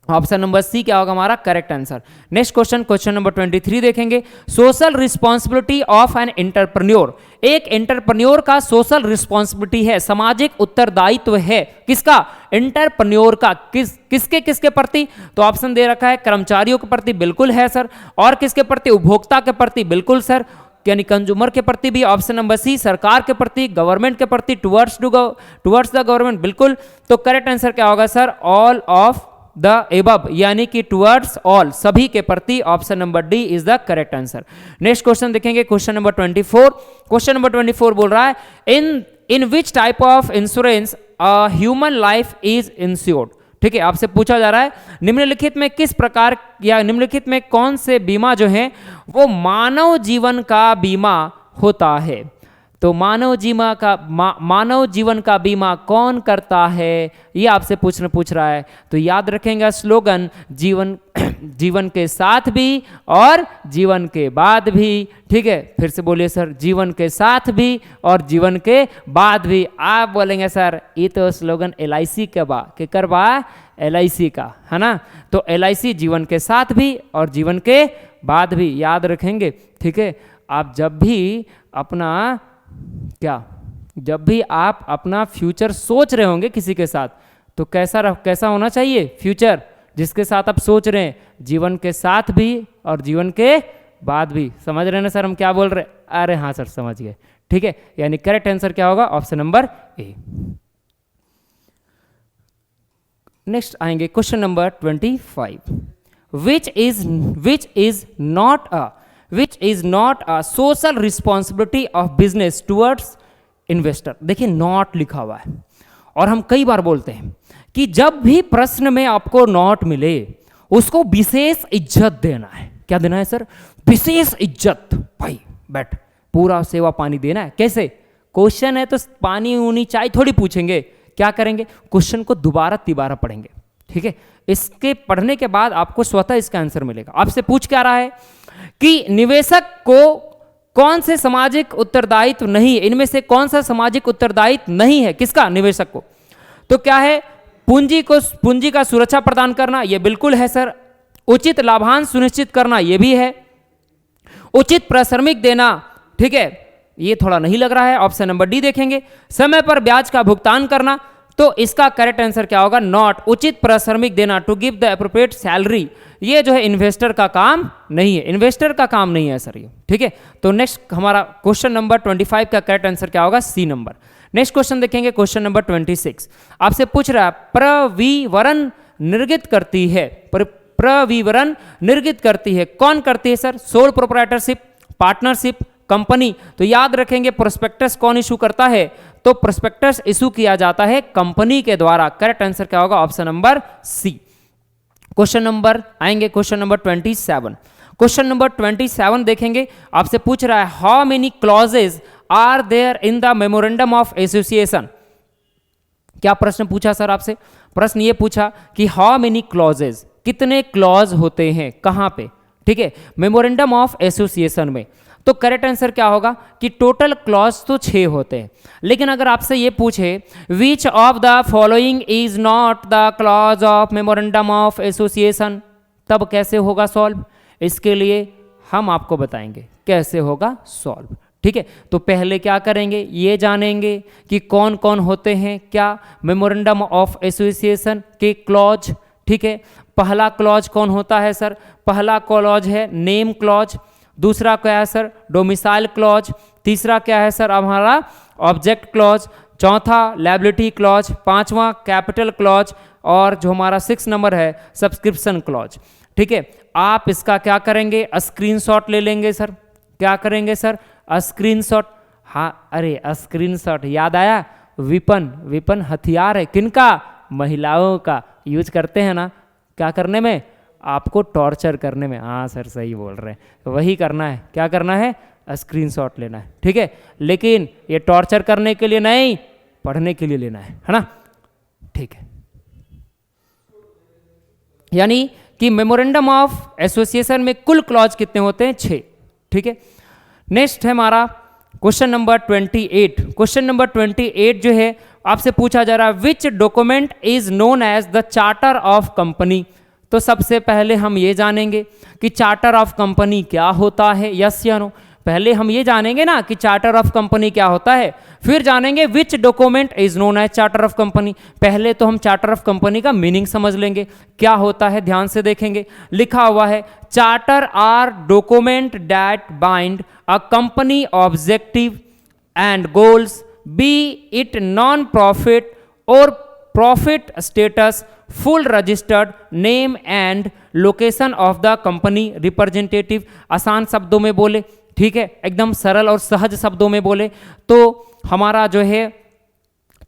Option number C क्या होगा हमारा correct answer. Next question, question number 23 देखेंगे। Social responsibility of an entrepreneur. एक एंटरप्रेन्योर का सोशल रिस्पॉन्सिबिलिटी है, सामाजिक उत्तरदायित्व है। किसका? एंटरप्रेन्योर का। किसके किसके प्रति? तो ऑप्शन दे रखा है कर्मचारियों के प्रति, बिल्कुल है सर। और किसके प्रति? उपभोक्ता के प्रति, बिल्कुल सर, यानी कंज्यूमर के प्रति भी। ऑप्शन नंबर सी सरकार के प्रति, गवर्नमेंट के प्रति, टुवर्ड्स द गवर्नमेंट, बिल्कुल। तो करेक्ट आंसर क्या होगा sir? All of the above, यानी कि टुवर्ड्स ऑल, सभी के प्रति। Option number D is the correct answer. Next question देखेंगे, क्वेश्चन नंबर 24। क्वेश्चन नंबर 24 बोल रहा है in which type of insurance human life is insured. ठीक है, आपसे पूछा जा रहा है निम्नलिखित में किस प्रकार या निम्नलिखित में कौन से बीमा जो है वो मानव जीवन का बीमा होता है। तो मानव जीवन का बीमा कौन करता है, ये आपसे पूछ रहा है। तो याद रखेंगे स्लोगन, जीवन के साथ भी और जीवन के बाद भी। ठीक है, फिर से बोलिए सर, जीवन के साथ भी और जीवन के बाद भी। आप बोलेंगे सर ये तो स्लोगन LIC के बा LIC का है ना। तो LIC जीवन के साथ भी और जीवन के बाद भी, याद रखेंगे। ठीक है, आप जब भी आप अपना फ्यूचर सोच रहे होंगे किसी के साथ, तो कैसा होना चाहिए फ्यूचर जिसके साथ आप सोच रहे हैं? जीवन के साथ भी और जीवन के बाद भी। समझ रहे हैं ना सर हम क्या बोल रहे हैं? अरे हाँ सर समझ गए। ठीक है, यानी करेक्ट आंसर क्या होगा? ऑप्शन नंबर ए। नेक्स्ट आएंगे question number 25। which is not a social responsibility of business towards investor। देखिए नॉट लिखा हुआ है, और हम कई बार बोलते हैं कि जब भी प्रश्न में आपको नॉट मिले उसको विशेष इज्जत देना है। क्या देना है सर? विशेष इज्जत। भाई बैठ, पूरा सेवा पानी देना है। कैसे? क्वेश्चन है तो पानी ऊनी चाय थोड़ी पूछेंगे। क्या करेंगे? क्वेश्चन को दोबारा तिबारा पढ़ेंगे। ठीक है, इसके पढ़ने के बाद आपको स्वतः इसका आंसर मिलेगा। आपसे पूछ क्या रहा है कि निवेशक को कौन से सामाजिक उत्तरदायित्व नहीं है, इनमें से कौन सा सामाजिक उत्तरदायित्व नहीं है किसका, निवेशक को। तो क्या है, पूंजी का सुरक्षा प्रदान करना, यह बिल्कुल है सर। उचित लाभांश सुनिश्चित करना, यह भी है। उचित पारिश्रमिक देना, ठीक है, ये थोड़ा नहीं लग रहा है, ऑप्शन नंबर डी देखेंगे। समय पर ब्याज का भुगतान करना, तो इसका करेक्ट आंसर क्या होगा, नॉट। उचित पारिश्रमिक देना, to give the appropriate salary, ये जो है इन्वेस्टर का काम नहीं है, इन्वेस्टर का काम नहीं है सर ये, ठीक है। तो नेक्स्ट हमारा क्वेश्चन नंबर 25 का करेक्ट आंसर क्या होगा, सी नंबर। नेक्स्ट क्वेश्चन देखेंगे, क्वेश्चन नंबर 26 आपसे पूछ रहा है प्रविवरण निर्गत करती है, प्रविवरण निर्गत करती है, कौन करती है sir, sole proprietorship, partnership, company. तो याद रखेंगे प्रोस्पेक्टस कौन इशू करता है, तो प्रोस्पेक्टस इशू किया जाता है कंपनी के द्वारा। करेक्ट आंसर क्या होगा, option number C. Question number आएंगे, क्वेश्चन नंबर 27। क्वेश्चन नंबर 27 देखेंगे, आपसे पूछ रहा है how many clauses are there in the memorandum of association. क्या प्रश्न पूछा सर आपसे, प्रश्न ये पूछा कि हाउ मेनी क्लॉजेज, कितने क्लॉज होते हैं, कहां पे, ठीक है, मेमोरेंडम ऑफ एसोसिएशन में। तो करेक्ट आंसर क्या होगा कि टोटल क्लॉज तो 6 होते हैं, लेकिन अगर आपसे ये पूछे विच of the following is not the clause of memorandum of association, तब कैसे होगा सॉल्व, इसके लिए हम आपको बताएंगे कैसे होगा सॉल्व, ठीक है। तो पहले क्या करेंगे, ये जानेंगे कि कौन कौन होते हैं क्या मेमोरेंडम ऑफ एसोसिएशन के क्लॉज, ठीक है। पहला क्लॉज कौन होता है सर, पहला क्लॉज है नेम क्लॉज, दूसरा क्या है सर डोमिसाइल क्लॉज, तीसरा क्या है सर हमारा ऑब्जेक्ट क्लॉज, चौथा लायबिलिटी क्लॉज, पांचवा कैपिटल क्लॉज, और जो हमारा 6 नंबर है सब्सक्रिप्शन क्लॉज, ठीक है। आप इसका क्या करेंगे, स्क्रीनशॉट ले लेंगे सर, क्या करेंगे सर, स्क्रीनशॉट। हाँ अरे स्क्रीनशॉट याद आया, विपन हथियार है किनका, महिलाओं का यूज करते हैं ना, क्या करने में, आपको टॉर्चर करने में। हाँ सर सही बोल रहे हैं, वही करना है, क्या करना है, स्क्रीनशॉट लेना है, ठीक है। लेकिन ये टॉर्चर करने के लिए नहीं, पढ़ने के लिए लेना है ना, ठीक है। यानी कि मेमोरेंडम ऑफ एसोसिएशन में कुल क्लॉज कितने होते हैं, 6, ठीक है। नेक्स्ट है हमारा क्वेश्चन नंबर 28। क्वेश्चन नंबर 28 जो है आपसे पूछा जा रहा है which document is known as the charter of company. तो सबसे पहले हम ये जानेंगे कि चार्टर ऑफ कंपनी क्या होता है, यस या नो। पहले हम ये जानेंगे ना कि चार्टर ऑफ कंपनी क्या होता है, फिर जानेंगे which document is known as charter of company. पहले तो हम चार्टर ऑफ कंपनी का मीनिंग समझ लेंगे क्या होता है, ध्यान से देखेंगे। लिखा हुआ है charter are document that bind a company objective and goals, be it non profit और profit status, full registered name and location of the company representative. आसान शब्दों में बोले, ठीक है, एकदम सरल और सहज शब्दों में बोले तो हमारा जो है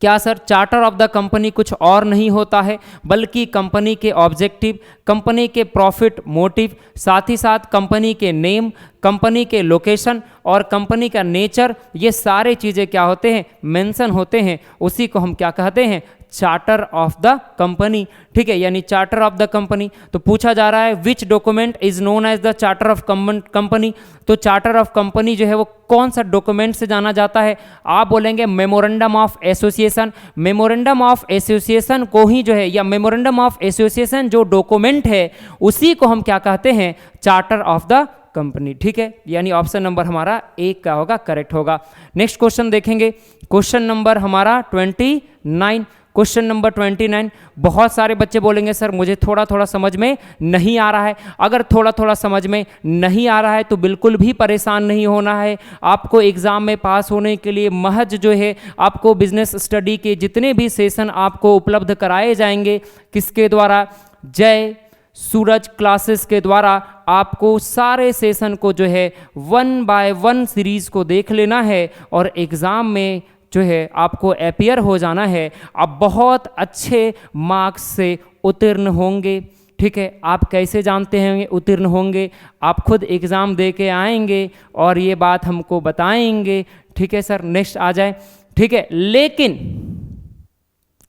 क्या sir, charter of the company कुछ और नहीं होता है बल्कि कंपनी के ऑब्जेक्टिव, कंपनी के प्रॉफिट मोटिव, साथ ही साथ कंपनी के नेम, कंपनी के लोकेशन और कंपनी का नेचर, ये सारे चीज़ें क्या होते हैं, मेंशन होते हैं। उसी को हम क्या कहते हैं, चार्टर ऑफ द कंपनी, ठीक है, यानी चार्टर ऑफ द कंपनी। तो पूछा जा रहा है which document is known as the charter of company. तो चार्टर ऑफ कंपनी जो है वो कौन सा डॉक्यूमेंट से जाना जाता है, आप बोलेंगे memorandum of association. Memorandum of association को ही जो है, या मेमोरेंडम ऑफ एसोसिएशन जो डॉक्यूमेंट है उसी को हम क्या कहते हैं, चार्टर ऑफ द कंपनी, ठीक है। यानी ऑप्शन नंबर हमारा 1 का होगा, करेक्ट होगा। नेक्स्ट क्वेश्चन देखेंगे, क्वेश्चन नंबर हमारा 29। क्वेश्चन नंबर 29, बहुत सारे बच्चे बोलेंगे सर मुझे थोड़ा थोड़ा समझ में नहीं आ रहा है। अगर थोड़ा थोड़ा समझ में नहीं आ रहा है तो बिल्कुल भी परेशान नहीं होना है। आपको एग्ज़ाम में पास होने के लिए महज जो है आपको बिजनेस स्टडी के जितने भी सेशन आपको उपलब्ध कराए जाएंगे, किसके द्वारा, जय सूरज क्लासेस के द्वारा, आपको सारे सेशन को जो है 1 बाय 1 सीरीज़ को देख लेना है और एग्ज़ाम में जो है आपको अपीयर हो जाना है। आप बहुत अच्छे मार्क्स से उत्तीर्ण होंगे, ठीक है। आप कैसे जानते हैं उत्तीर्ण होंगे, आप खुद एग्ज़ाम दे के आएंगे और ये बात हमको बताएंगे, ठीक है सर। नेक्स्ट आ जाए, ठीक है।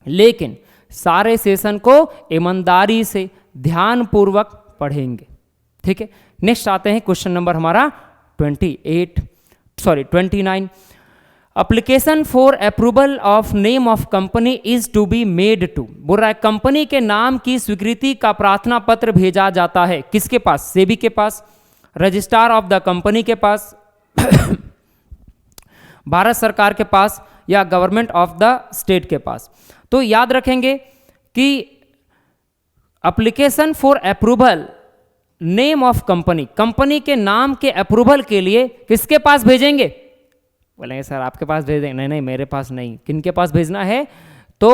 लेकिन सारे सेशन को ईमानदारी से ध्यानपूर्वक पढ़ेंगे, ठीक है। नेक्स्ट आते हैं क्वेश्चन नंबर हमारा 28। 29 application for approval of name of company is to be made to, बोल रहा है कंपनी के नाम की स्वीकृति का प्रार्थना पत्र भेजा जाता है किसके पास, सेबी के पास, रजिस्ट्रार ऑफ द कंपनी के पास, भारत सरकार के पास, या गवर्नमेंट ऑफ द स्टेट के पास। तो याद रखेंगे कि application for approval name of company, company के नाम के अप्रूवल के लिए किसके पास भेजेंगे, बोलेंगे सर आपके पास भेज देंगे, नहीं नहीं मेरे पास नहीं, किनके पास भेजना है, तो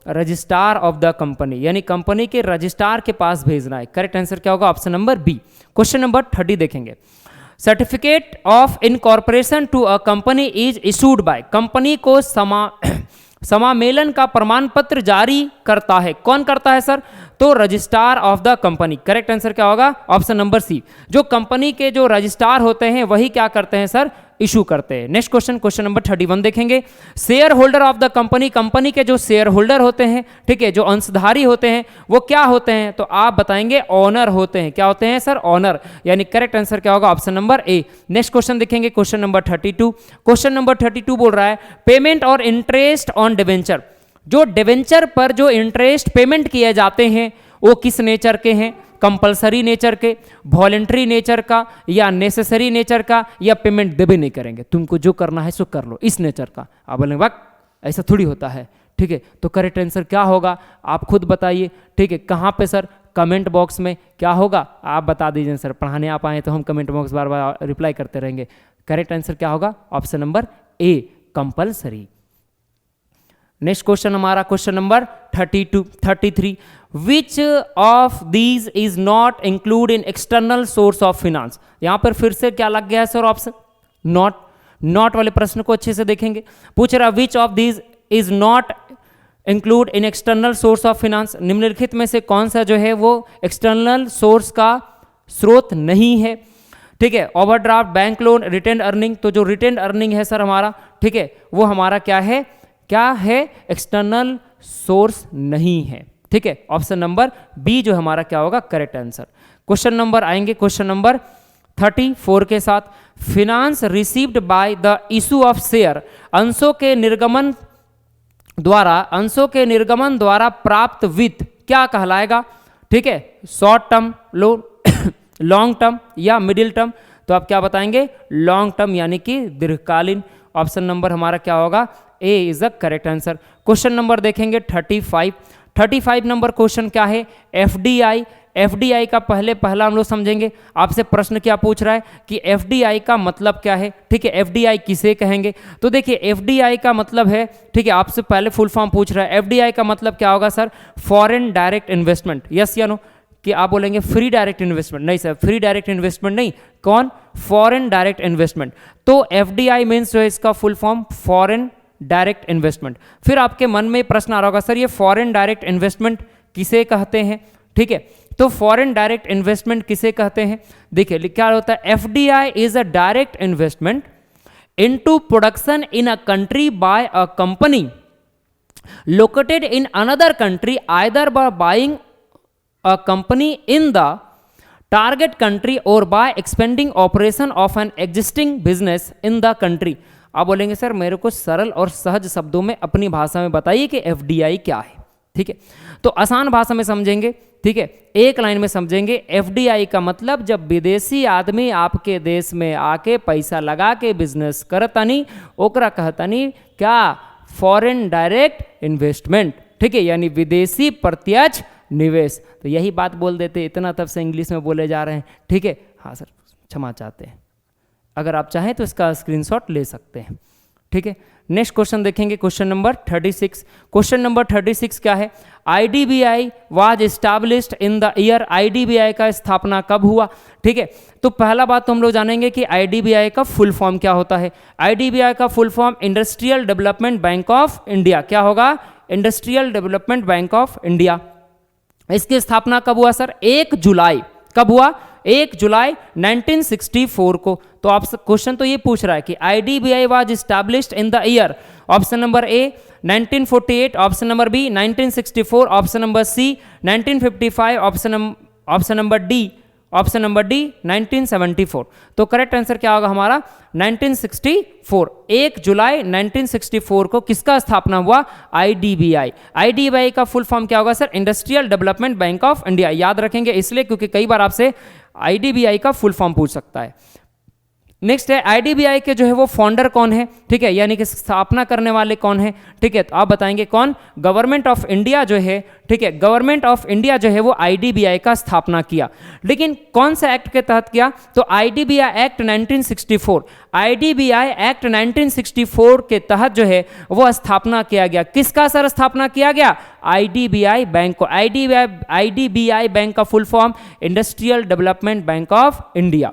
रजिस्ट्रार ऑफ द कंपनी यानी कंपनी के रजिस्ट्रार के पास भेजना है। करेक्ट आंसर क्या होगा, option number B. Question number 30 देखेंगे, certificate of incorporation to a company is issued by, company को समामेलन का प्रमाण पत्र जारी करता है, कौन करता है सर, तो registrar of the company. Correct answer क्या होगा, ऑप्शन नंबर सी, जो कंपनी के जो रजिस्ट्रार होते हैं वही क्या करते हैं सर, इशू करते हैं। नेक्स्ट क्वेश्चन, क्वेश्चन नंबर 31 देखेंगे, share holder of the company, company के जो शेयर होल्डर होते हैं, ठीक है, जो अंशधारी होते हैं वो क्या होते हैं, तो आप बताएंगे ऑनर होते हैं, क्या होते हैं सर, ऑनर, यानी करेक्ट आंसर क्या होगा, ऑप्शन नंबर ए। नेक्स्ट क्वेश्चन देखेंगे, क्वेश्चन नंबर 32, क्वेश्चन नंबर 32 बोल रहा है पेमेंट और इंटरेस्ट ऑन डिवेंचर, जो डिवेंचर पर जो इंटरेस्ट पेमेंट किए जाते हैं वो किस नेचर के हैं, कंपलसरी नेचर के, वॉलेंट्री नेचर का, या नेसेसरी नेचर का, या पेमेंट दे भी नहीं करेंगे, तुमको जो करना है सो कर लो, इस नेचर का। आप बोलेंगे वाक ऐसा थोड़ी होता है, ठीक है, तो करेक्ट आंसर क्या होगा आप खुद बताइए, ठीक है, कहाँ पे सर, कमेंट बॉक्स में क्या होगा आप बता दीजिए सर, पढ़ाने आप आए तो हम कमेंट बॉक्स बार बार रिप्लाई करते रहेंगे। करेक्ट आंसर क्या होगा, option number A, compulsory. Next question हमारा question number 33, which of these is not include in external source of finance, यहां पर फिर से क्या लग गया है सर, ऑप्शन नॉट, नॉट वाले प्रश्न को अच्छे से देखेंगे, पूछ रहा विच of these is not include in external source of finance, निम्नलिखित में से कौन सा जो है वो एक्सटर्नल सोर्स का स्रोत नहीं है, ठीक है, overdraft, bank loan, retained earning, तो जो रिटेन अर्निंग है सर हमारा, ठीक है, वो हमारा क्या है, क्या है, एक्सटर्नल सोर्स नहीं है, ठीक है, ऑप्शन नंबर बी जो हमारा क्या होगा करेक्ट आंसर। क्वेश्चन नंबर आएंगे क्वेश्चन नंबर 34 के साथ, finance received by the issue of share, अंशों के निर्गमन द्वारा प्राप्त वित्त क्या कहलाएगा, ठीक है, short term loan, long term या मिडिल टर्म, तो आप क्या बताएंगे, लॉन्ग टर्म यानी कि दीर्घकालीन। ऑप्शन नंबर हमारा क्या होगा, A is the correct answer. Question number देखेंगे 35 नंबर क्वेश्चन क्या है, एफडीआई, एफडीआई का पहला हम लोग समझेंगे, आपसे प्रश्न क्या पूछ रहा है कि एफडीआई का मतलब क्या है, ठीक है, एफडीआई किसे कहेंगे, तो देखिए एफडीआई का मतलब है, ठीक है, आपसे पहले फुल फॉर्म पूछ रहा है, एफडीआई का मतलब क्या होगा sir, foreign direct investment, yes या नो, कि आप बोलेंगे फ्री डायरेक्ट इन्वेस्टमेंट, नहीं सर फ्री डायरेक्ट इन्वेस्टमेंट नहीं, कौन, फॉरेन डायरेक्ट इन्वेस्टमेंट, तो एफडीआई मीन्स जो है इसका full form foreign direct investment. फिर आपके मन में प्रश्न आ रहा होगा सर ये फॉरेन डायरेक्ट इन्वेस्टमेंट किसे कहते हैं, ठीक है, तो फॉरेन डायरेक्ट इन्वेस्टमेंट किसे कहते हैं, देखिए क्या होता है, FDI is a direct investment into production in a country by a company located in another country either by buying a company in the target country और by expending operation of an existing business in the country. आप बोलेंगे सर मेरे को सरल और सहज शब्दों में अपनी भाषा में बताइए कि एफडीआई क्या है, ठीक है, तो आसान भाषा में समझेंगे, ठीक है, एक लाइन में समझेंगे, एफडीआई का मतलब जब विदेशी आदमी आपके देश में आके पैसा लगा के बिजनेस करतनी ओकरा कहतनी क्या, फॉरेन डायरेक्ट इन्वेस्टमेंट, ठीक है, यानी विदेशी प्रत्यक्ष निवेश। तो यही बात बोल देते, इतना तब से इंग्लिश में बोले जा रहे हैं, ठीक है, हाँ सर क्षमा चाहते हैं, अगर आप चाहें तो इसका स्क्रीनशॉट ले सकते हैं, ठीक है। नेक्स्ट क्वेश्चन देखेंगे क्वेश्चन नंबर 36, क्वेश्चन नंबर 36 क्या है, IDBI was established in the year, IDBI का स्थापना कब हुआ, ठीक है, तो पहला बात तो हम लोग जानेंगे कि आईडीबीआई का फुल फॉर्म क्या होता है, आईडीबीआई का full form industrial development bank of India, क्या होगा, industrial development bank of India. इसकी स्थापना कब हुआ सर, 1 जुलाई, कब हुआ, 1 जुलाई 1964 को। तो आप क्वेश्चन तो ये पूछ रहा है कि IDBI was established in the year, option number A 1948, option number B 1964, option number C 1955, option number D option number D 1974। तो करेक्ट आंसर क्या होगा हमारा 1964। 1 जुलाई 1964 को किसका स्थापना हुआ? आईडीबीआई। आईडीबीआई का फुल फॉर्म क्या होगा sir? Industrial development bank of India. याद रखेंगे इसलिए क्योंकि कई बार आपसे आईडीबीआई का फुल फॉर्म पूछ सकता है। नेक्स्ट है आईडीबीआई के जो है वो फाउंडर कौन है, ठीक है, यानी कि स्थापना करने वाले कौन है, ठीक है, तो आप बताएंगे कौन? गवर्नमेंट ऑफ इंडिया जो है, ठीक है, गवर्नमेंट ऑफ इंडिया जो है वो आईडीबीआई का स्थापना किया। लेकिन कौन सा एक्ट के तहत किया? तो आईडीबीआई एक्ट 1964। आईडीबीआई एक्ट 1964 के तहत जो है वो स्थापना किया गया। किसका सर स्थापना किया गया? आईडीबीआई बैंक को। आईडीबीआई बैंक का full form industrial development bank of India,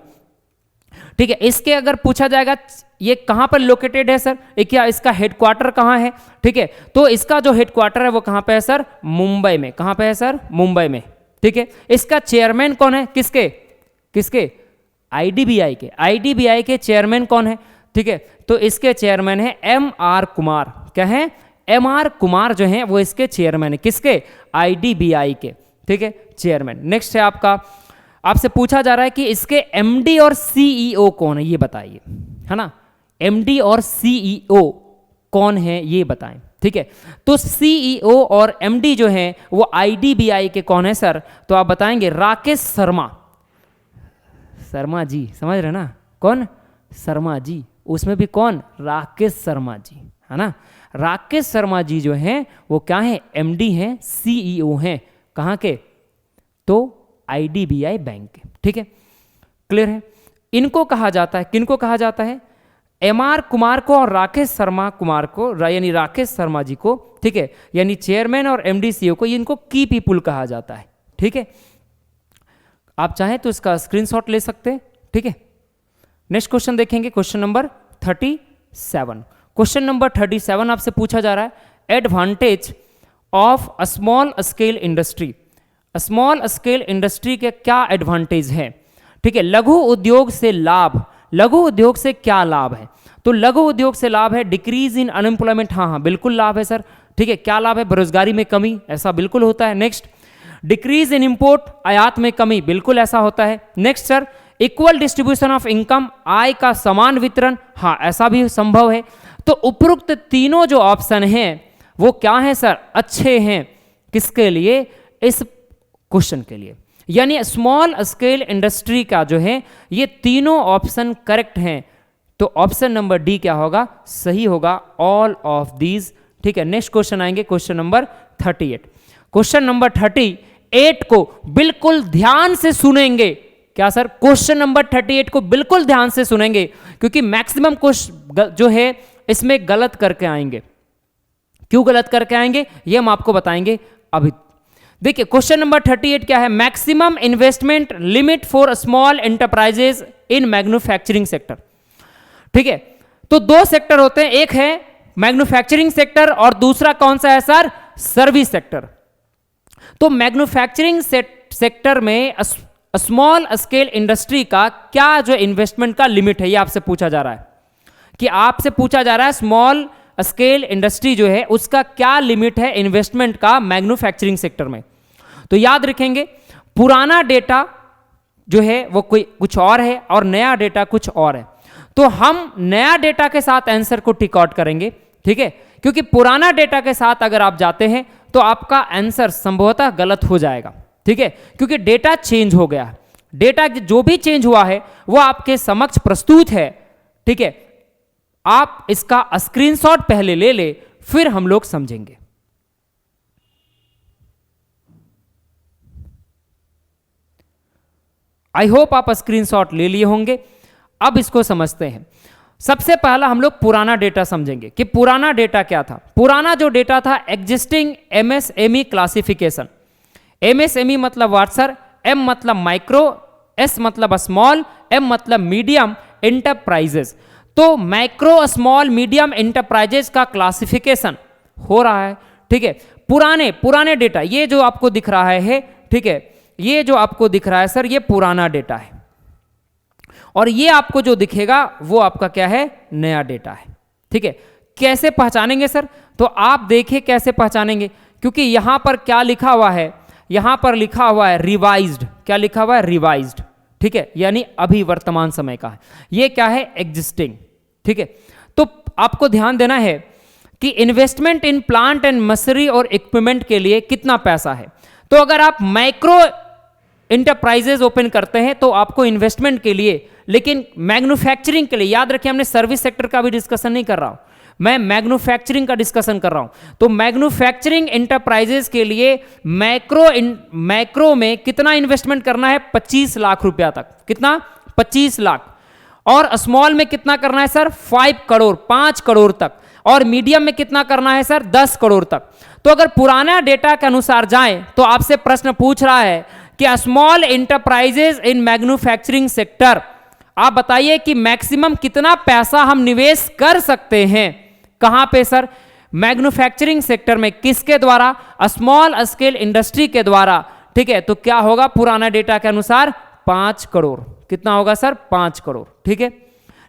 ठीक है। इसके अगर पूछा जाएगा ये कहां पर लोकेटेड है सर, क्या इसका हेडक्वार्टर कहां है, ठीक है, तो इसका जो हेडक्वार्टर है वो कहां पे है सर? मुंबई में। कहां पे है सर? मुंबई में, ठीक है। इसका चेयरमैन कौन है? किसके? आईडीबीआई के। आईडीबीआई के चेयरमैन कौन है, ठीक है, तो इसके चेयरमैन है एमआर कुमार। क्या है? एमआर कुमार जो है वो इसके चेयरमैन है। किसके? आईडीबीआई के, ठीक है, चेयरमैन। नेक्स्ट है आपसे पूछा जा रहा है कि इसके एमडी और सीईओ कौन है, ये बताइए, है ना। एमडी और सीईओ कौन है ये बताएं, ठीक है। तो सीईओ और एमडी जो है वो आईडीबीआई के कौन है सर? तो आप बताएंगे राकेश शर्मा जी, समझ रहे ना? कौन? शर्मा जी। उसमें भी कौन? राकेश शर्मा जी, है ना। राकेश शर्मा जी जो हैं वो क्या है? एमडी हैं, सीईओ हैं। कहाँ के? तो आईडीबीआई बैंक के, ठीक है, क्लियर है। इनको कहा जाता है, किनको कहा जाता है? एमआर कुमार को और राकेश शर्मा कुमार को, यानी राकेश शर्मा जी को, ठीक है, यानी चेयरमैन और एमडी सीईओ को, इनको की पीपुल कहा जाता है, ठीक है। आप चाहें तो इसका स्क्रीनशॉट ले सकते हैं, ठीक है। नेक्स्ट क्वेश्चन देखेंगे, क्वेश्चन नंबर 37। क्वेश्चन नंबर 37 आपसे पूछा जा रहा है advantage of a small scale industry. Small scale industry के क्या एडवांटेज है, ठीक है। लघु उद्योग से लाभ, लघु उद्योग से क्या लाभ है? तो लघु उद्योग से लाभ है डिक्रीज इन अनएम्प्लॉयमेंट। हाँ, बिल्कुल लाभ है सर, ठीक है। क्या लाभ है? बेरोजगारी में कमी, ऐसा बिल्कुल होता है। नेक्स्ट, डिक्रीज इन इंपोर्ट, आयात में कमी, बिल्कुल ऐसा होता है। Next sir, equal distribution of income, आय का समान वितरण, हाँ ऐसा भी संभव है। तो उपरोक्त तीनों जो ऑप्शन हैं वो क्या है सर? अच्छे हैं। किसके लिए? इस क्वेश्चन के लिए। यानी स्मॉल स्केल इंडस्ट्री का जो है ये तीनों ऑप्शन करेक्ट हैं। तो ऑप्शन नंबर डी क्या होगा? सही होगा, ऑल ऑफ दीज, ठीक है। नेक्स्ट क्वेश्चन आएंगे, क्वेश्चन नंबर 38। क्वेश्चन नंबर 38 को बिल्कुल ध्यान से सुनेंगे। क्या सर? क्वेश्चन नंबर 38 को बिल्कुल ध्यान से सुनेंगे क्योंकि मैक्सिमम क्वेश्चन जो है इसमें गलत करके आएंगे। क्यों गलत करके आएंगे ये हम आपको बताएंगे अभी। देखिए क्वेश्चन नंबर 38 क्या है? Maximum investment limit for small enterprises in manufacturing sector, ठीक है। तो दो सेक्टर होते हैं, एक है मैन्युफैक्चरिंग सेक्टर और दूसरा कौन सा है सर? Service sector. तो मैन्युफैक्चरिंग सेक्टर में स्मॉल स्केल इंडस्ट्री का क्या जो इन्वेस्टमेंट का लिमिट है ये आपसे पूछा जा रहा है, कि आपसे पूछा जा रहा है स्मॉल स्केल इंडस्ट्री जो है उसका क्या लिमिट है इन्वेस्टमेंट का मैन्युफैक्चरिंग सेक्टर में। तो याद रखेंगे पुराना डेटा जो है वो कुछ और है और नया डेटा कुछ और है। तो हम नया डेटा के साथ आंसर को टिक आउट करेंगे, ठीक है, क्योंकि पुराना डेटा के साथ अगर आप जाते हैं तो आपका आंसर संभवतः गलत हो जाएगा, ठीक है, क्योंकि डेटा चेंज हो गया। डेटा जो भी चेंज हुआ है वो आपके समक्ष प्रस्तुत है, ठीक है। आप इसका स्क्रीनशॉट पहले ले ले, फिर हम लोग समझेंगे। आई होप आप स्क्रीनशॉट ले लिए होंगे। अब इसको समझते हैं। सबसे पहला हम लोग पुराना डेटा समझेंगे कि पुराना डेटा क्या था। पुराना जो डेटा था एग्जिस्टिंग एमएसएमई क्लासिफिकेशन। एमएसएमई मतलब व्हाट सर? एम मतलब माइक्रो, एस मतलब स्मॉल, एम मतलब मीडियम एंटरप्राइजेस। तो माइक्रो स्मॉल मीडियम एंटरप्राइजेस का क्लासिफिकेशन हो रहा है, ठीक है। पुराने डेटा ये जो आपको दिख रहा है, ठीक है, ये जो आपको दिख रहा है सर ये पुराना डेटा है और ये आपको जो दिखेगा वो आपका क्या है? नया डेटा है, ठीक है। कैसे पहचानेंगे सर? तो आप देखिए कैसे पहचानेंगे, क्योंकि यहां पर क्या लिखा हुआ है? यहां पर लिखा हुआ है रिवाइज्ड। क्या लिखा हुआ है? रिवाइज्ड, ठीक है, यानी अभी वर्तमान समय का है। ये क्या है? एग्जिस्टिंग। ठीक है, तो आपको ध्यान देना है कि investment in plant and machinery और इक्विपमेंट के लिए कितना पैसा है। तो अगर आप माइक्रो इंटरप्राइजेज ओपन करते हैं तो आपको इन्वेस्टमेंट के लिए, लेकिन मैन्युफैक्चरिंग के लिए, याद रखिए हमने सर्विस सेक्टर का भी डिस्कशन नहीं कर रहा हूं, मैं मैन्युफैक्चरिंग का डिस्कशन कर रहा हूं। तो मैन्युफैक्चरिंग इंटरप्राइजेज के लिए मैक्रो में कितना इन्वेस्टमेंट करना है? 25 लाख रुपया तक। कितना? 25 लाख। और स्मॉल में कितना करना है सर? 5 करोड़, 5 करोड़ तक। और मीडियम में कितना करना है सर? 10 करोड़ तक। तो अगर पुराना डेटा के अनुसार जाएं तो आपसे प्रश्न पूछ रहा है कि small enterprises in manufacturing sector, आप बताइए कि मैक्सिमम कितना पैसा हम निवेश कर सकते हैं। कहां पे सर? मैन्युफैक्चरिंग सेक्टर में। किसके द्वारा? स्मॉल स्केल इंडस्ट्री के द्वारा। ठीक है, तो क्या होगा पुराना डेटा के अनुसार? 5 करोड़। कितना होगा सर? 5 करोड़। ठीक है,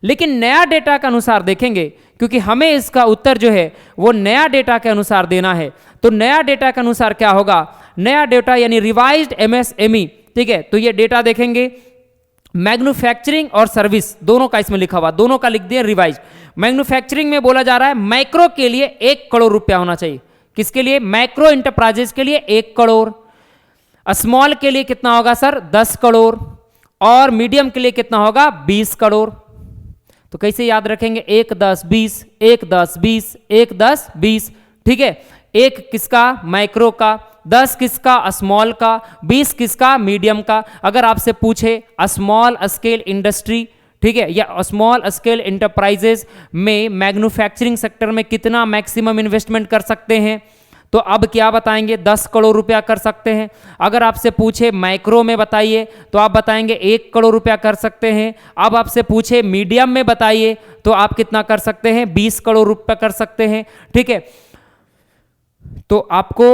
लेकिन नया डेटा के अनुसार देखेंगे, क्योंकि हमें इसका उत्तर जो है वो नया डेटा के अनुसार देना है। तो नया डेटा के अनुसार क्या होगा? नया डेटा यानी रिवाइज्ड एमएसएमई। ठीक है, तो ये डेटा देखेंगे, मैन्युफैक्चरिंग और सर्विस दोनों का इसमें लिखा हुआ, दोनों का लिख दिया रिवाइज। मैन्युफैक्चरिंग में बोला जा रहा है माइक्रो के लिए 1 करोड़ रुपया होना चाहिए। किसके लिए? माइक्रो इंटरप्राइजेस के लिए 1 करोड़। स्मॉल के लिए कितना होगा सर? 10 करोड़। और मीडियम के लिए कितना होगा? 20 करोड़। तो कैसे याद रखेंगे? 1 10 20, 1 10 20, 1 10 20। ठीक है, 1 किसका? माइक्रो का, 10 किसका? स्मॉल का, 20 किसका? मीडियम का। अगर आपसे पूछे स्मॉल स्केल इंडस्ट्री, ठीक है, या स्मॉल स्केल इंटरप्राइजेज में मैन्युफैक्चरिंग सेक्टर में कितना मैक्सिमम इन्वेस्टमेंट कर सकते हैं, तो अब क्या बताएंगे? 10 करोड़ रुपया कर सकते हैं। अगर आपसे पूछे माइक्रो में बताइए तो आप बताएंगे 1 करोड़ रुपया कर सकते हैं। अब आपसे पूछे मीडियम में बताइए तो आप कितना कर सकते हैं? 20 करोड़ रुपया कर सकते हैं। ठीक है, तो आपको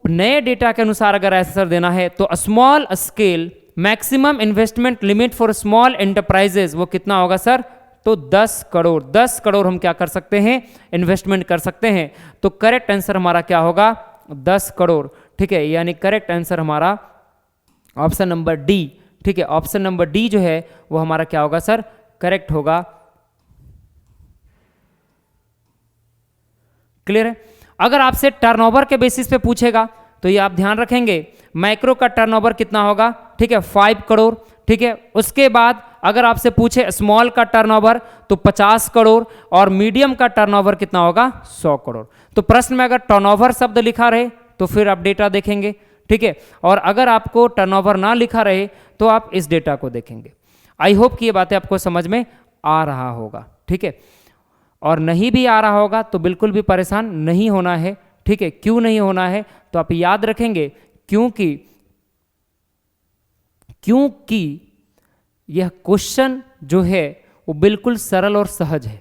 नए डेटा के अनुसार अगर आंसर देना है तो small scale maximum investment limit for small enterprises वो कितना होगा सर? तो 10 करोड़। 10 करोड़ हम क्या कर सकते हैं? इन्वेस्टमेंट कर सकते हैं। तो करेक्ट आंसर हमारा क्या होगा? 10 करोड़। ठीक है, यानी करेक्ट आंसर हमारा ऑप्शन नंबर डी। ठीक है, ऑप्शन नंबर डी जो है वो हमारा क्या होगा सर? करेक्ट होगा। क्लियर है? अगर आपसे टर्नओवर के बेसिस पे पूछेगा तो ये आप ध्यान रखेंगे, माइक्रो का टर्नओवर कितना होगा? ठीक है, 5 करोड़। ठीक है, उसके बाद अगर आपसे पूछे स्मॉल का टर्नओवर तो 50 करोड़ और मीडियम का टर्नओवर कितना होगा? 100 करोड़। तो प्रश्न में अगर टर्नओवर शब्द लिखा रहे तो फिर आप डेटा देखेंगे। ठीक है, और अगर आपको टर्नओवर ना लिखा रहे तो आप इस डेटा को देखेंगे। आई होप कि ये बातें आपको समझ में आ रहा होगा। ठीक है, और नहीं भी आ रहा होगा तो बिल्कुल भी परेशान नहीं होना है। ठीक है, क्यों नहीं होना है? तो आप याद रखेंगे क्योंकि यह क्वेश्चन जो है वो बिल्कुल सरल और सहज है।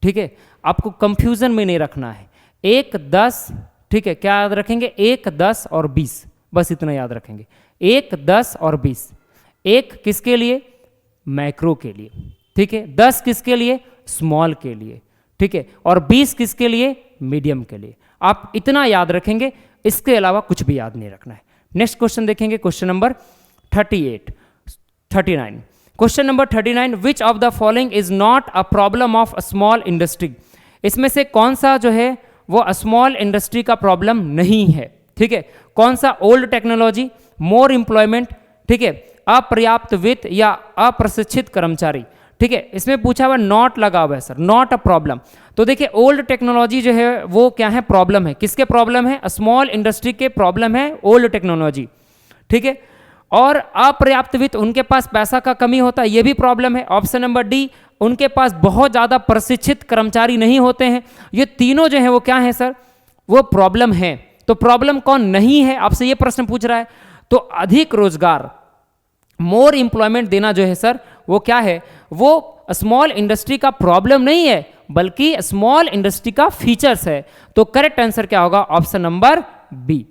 ठीक है, आपको कंफ्यूजन में नहीं रखना है। 1 10, ठीक है, क्या याद रखेंगे? 1 10 और 20, बस इतना याद रखेंगे। 1 10 और 20। 1 किसके लिए? मैक्रो के लिए। ठीक है, 10 किसके लिए? स्मॉल के लिए। ठीक है, और 20 किसके लिए? मीडियम के लिए। आप इतना याद रखेंगे, इसके अलावा कुछ भी याद नहीं रखना है। नेक्स्ट क्वेश्चन देखेंगे, question number 39। Question number 39, which of the following is not a problem of small industry? इसमें से कौन सा जो है वो स्मॉल इंडस्ट्री का प्रॉब्लम नहीं है? ठीक है, कौन सा? ओल्ड टेक्नोलॉजी, मोर एम्प्लॉयमेंट, ठीक है, अपर्याप्त वित्त या अप्रशिक्षित कर्मचारी। ठीक है, इसमें पूछा हुआ नॉट लगा हुआ है सर, नॉट अ प्रॉब्लम। तो देखिए ओल्ड टेक्नोलॉजी जो है वो क्या है? प्रॉब्लम है। किसके प्रॉब्लम है? स्मॉल इंडस्ट्री के प्रॉब्लम है ओल्ड टेक्नोलॉजी। ठीक है, और अपर्याप्त वित्त, उनके पास पैसा का कमी होता है, ये भी प्रॉब्लम है। ऑप्शन नंबर डी, उनके पास बहुत ज़्यादा प्रशिक्षित कर्मचारी नहीं होते हैं। ये तीनों जो है वो क्या है सर? वो प्रॉब्लम है। तो प्रॉब्लम कौन नहीं है? आपसे ये प्रश्न पूछ रहा है। तो अधिक रोजगार, मोर एम्प्लॉयमेंट देना जो है सर वो क्या है? वो स्मॉल इंडस्ट्री का प्रॉब्लम नहीं है बल्कि स्मॉल इंडस्ट्री का फीचर्स है। तो करेक्ट आंसर क्या होगा? Option number B.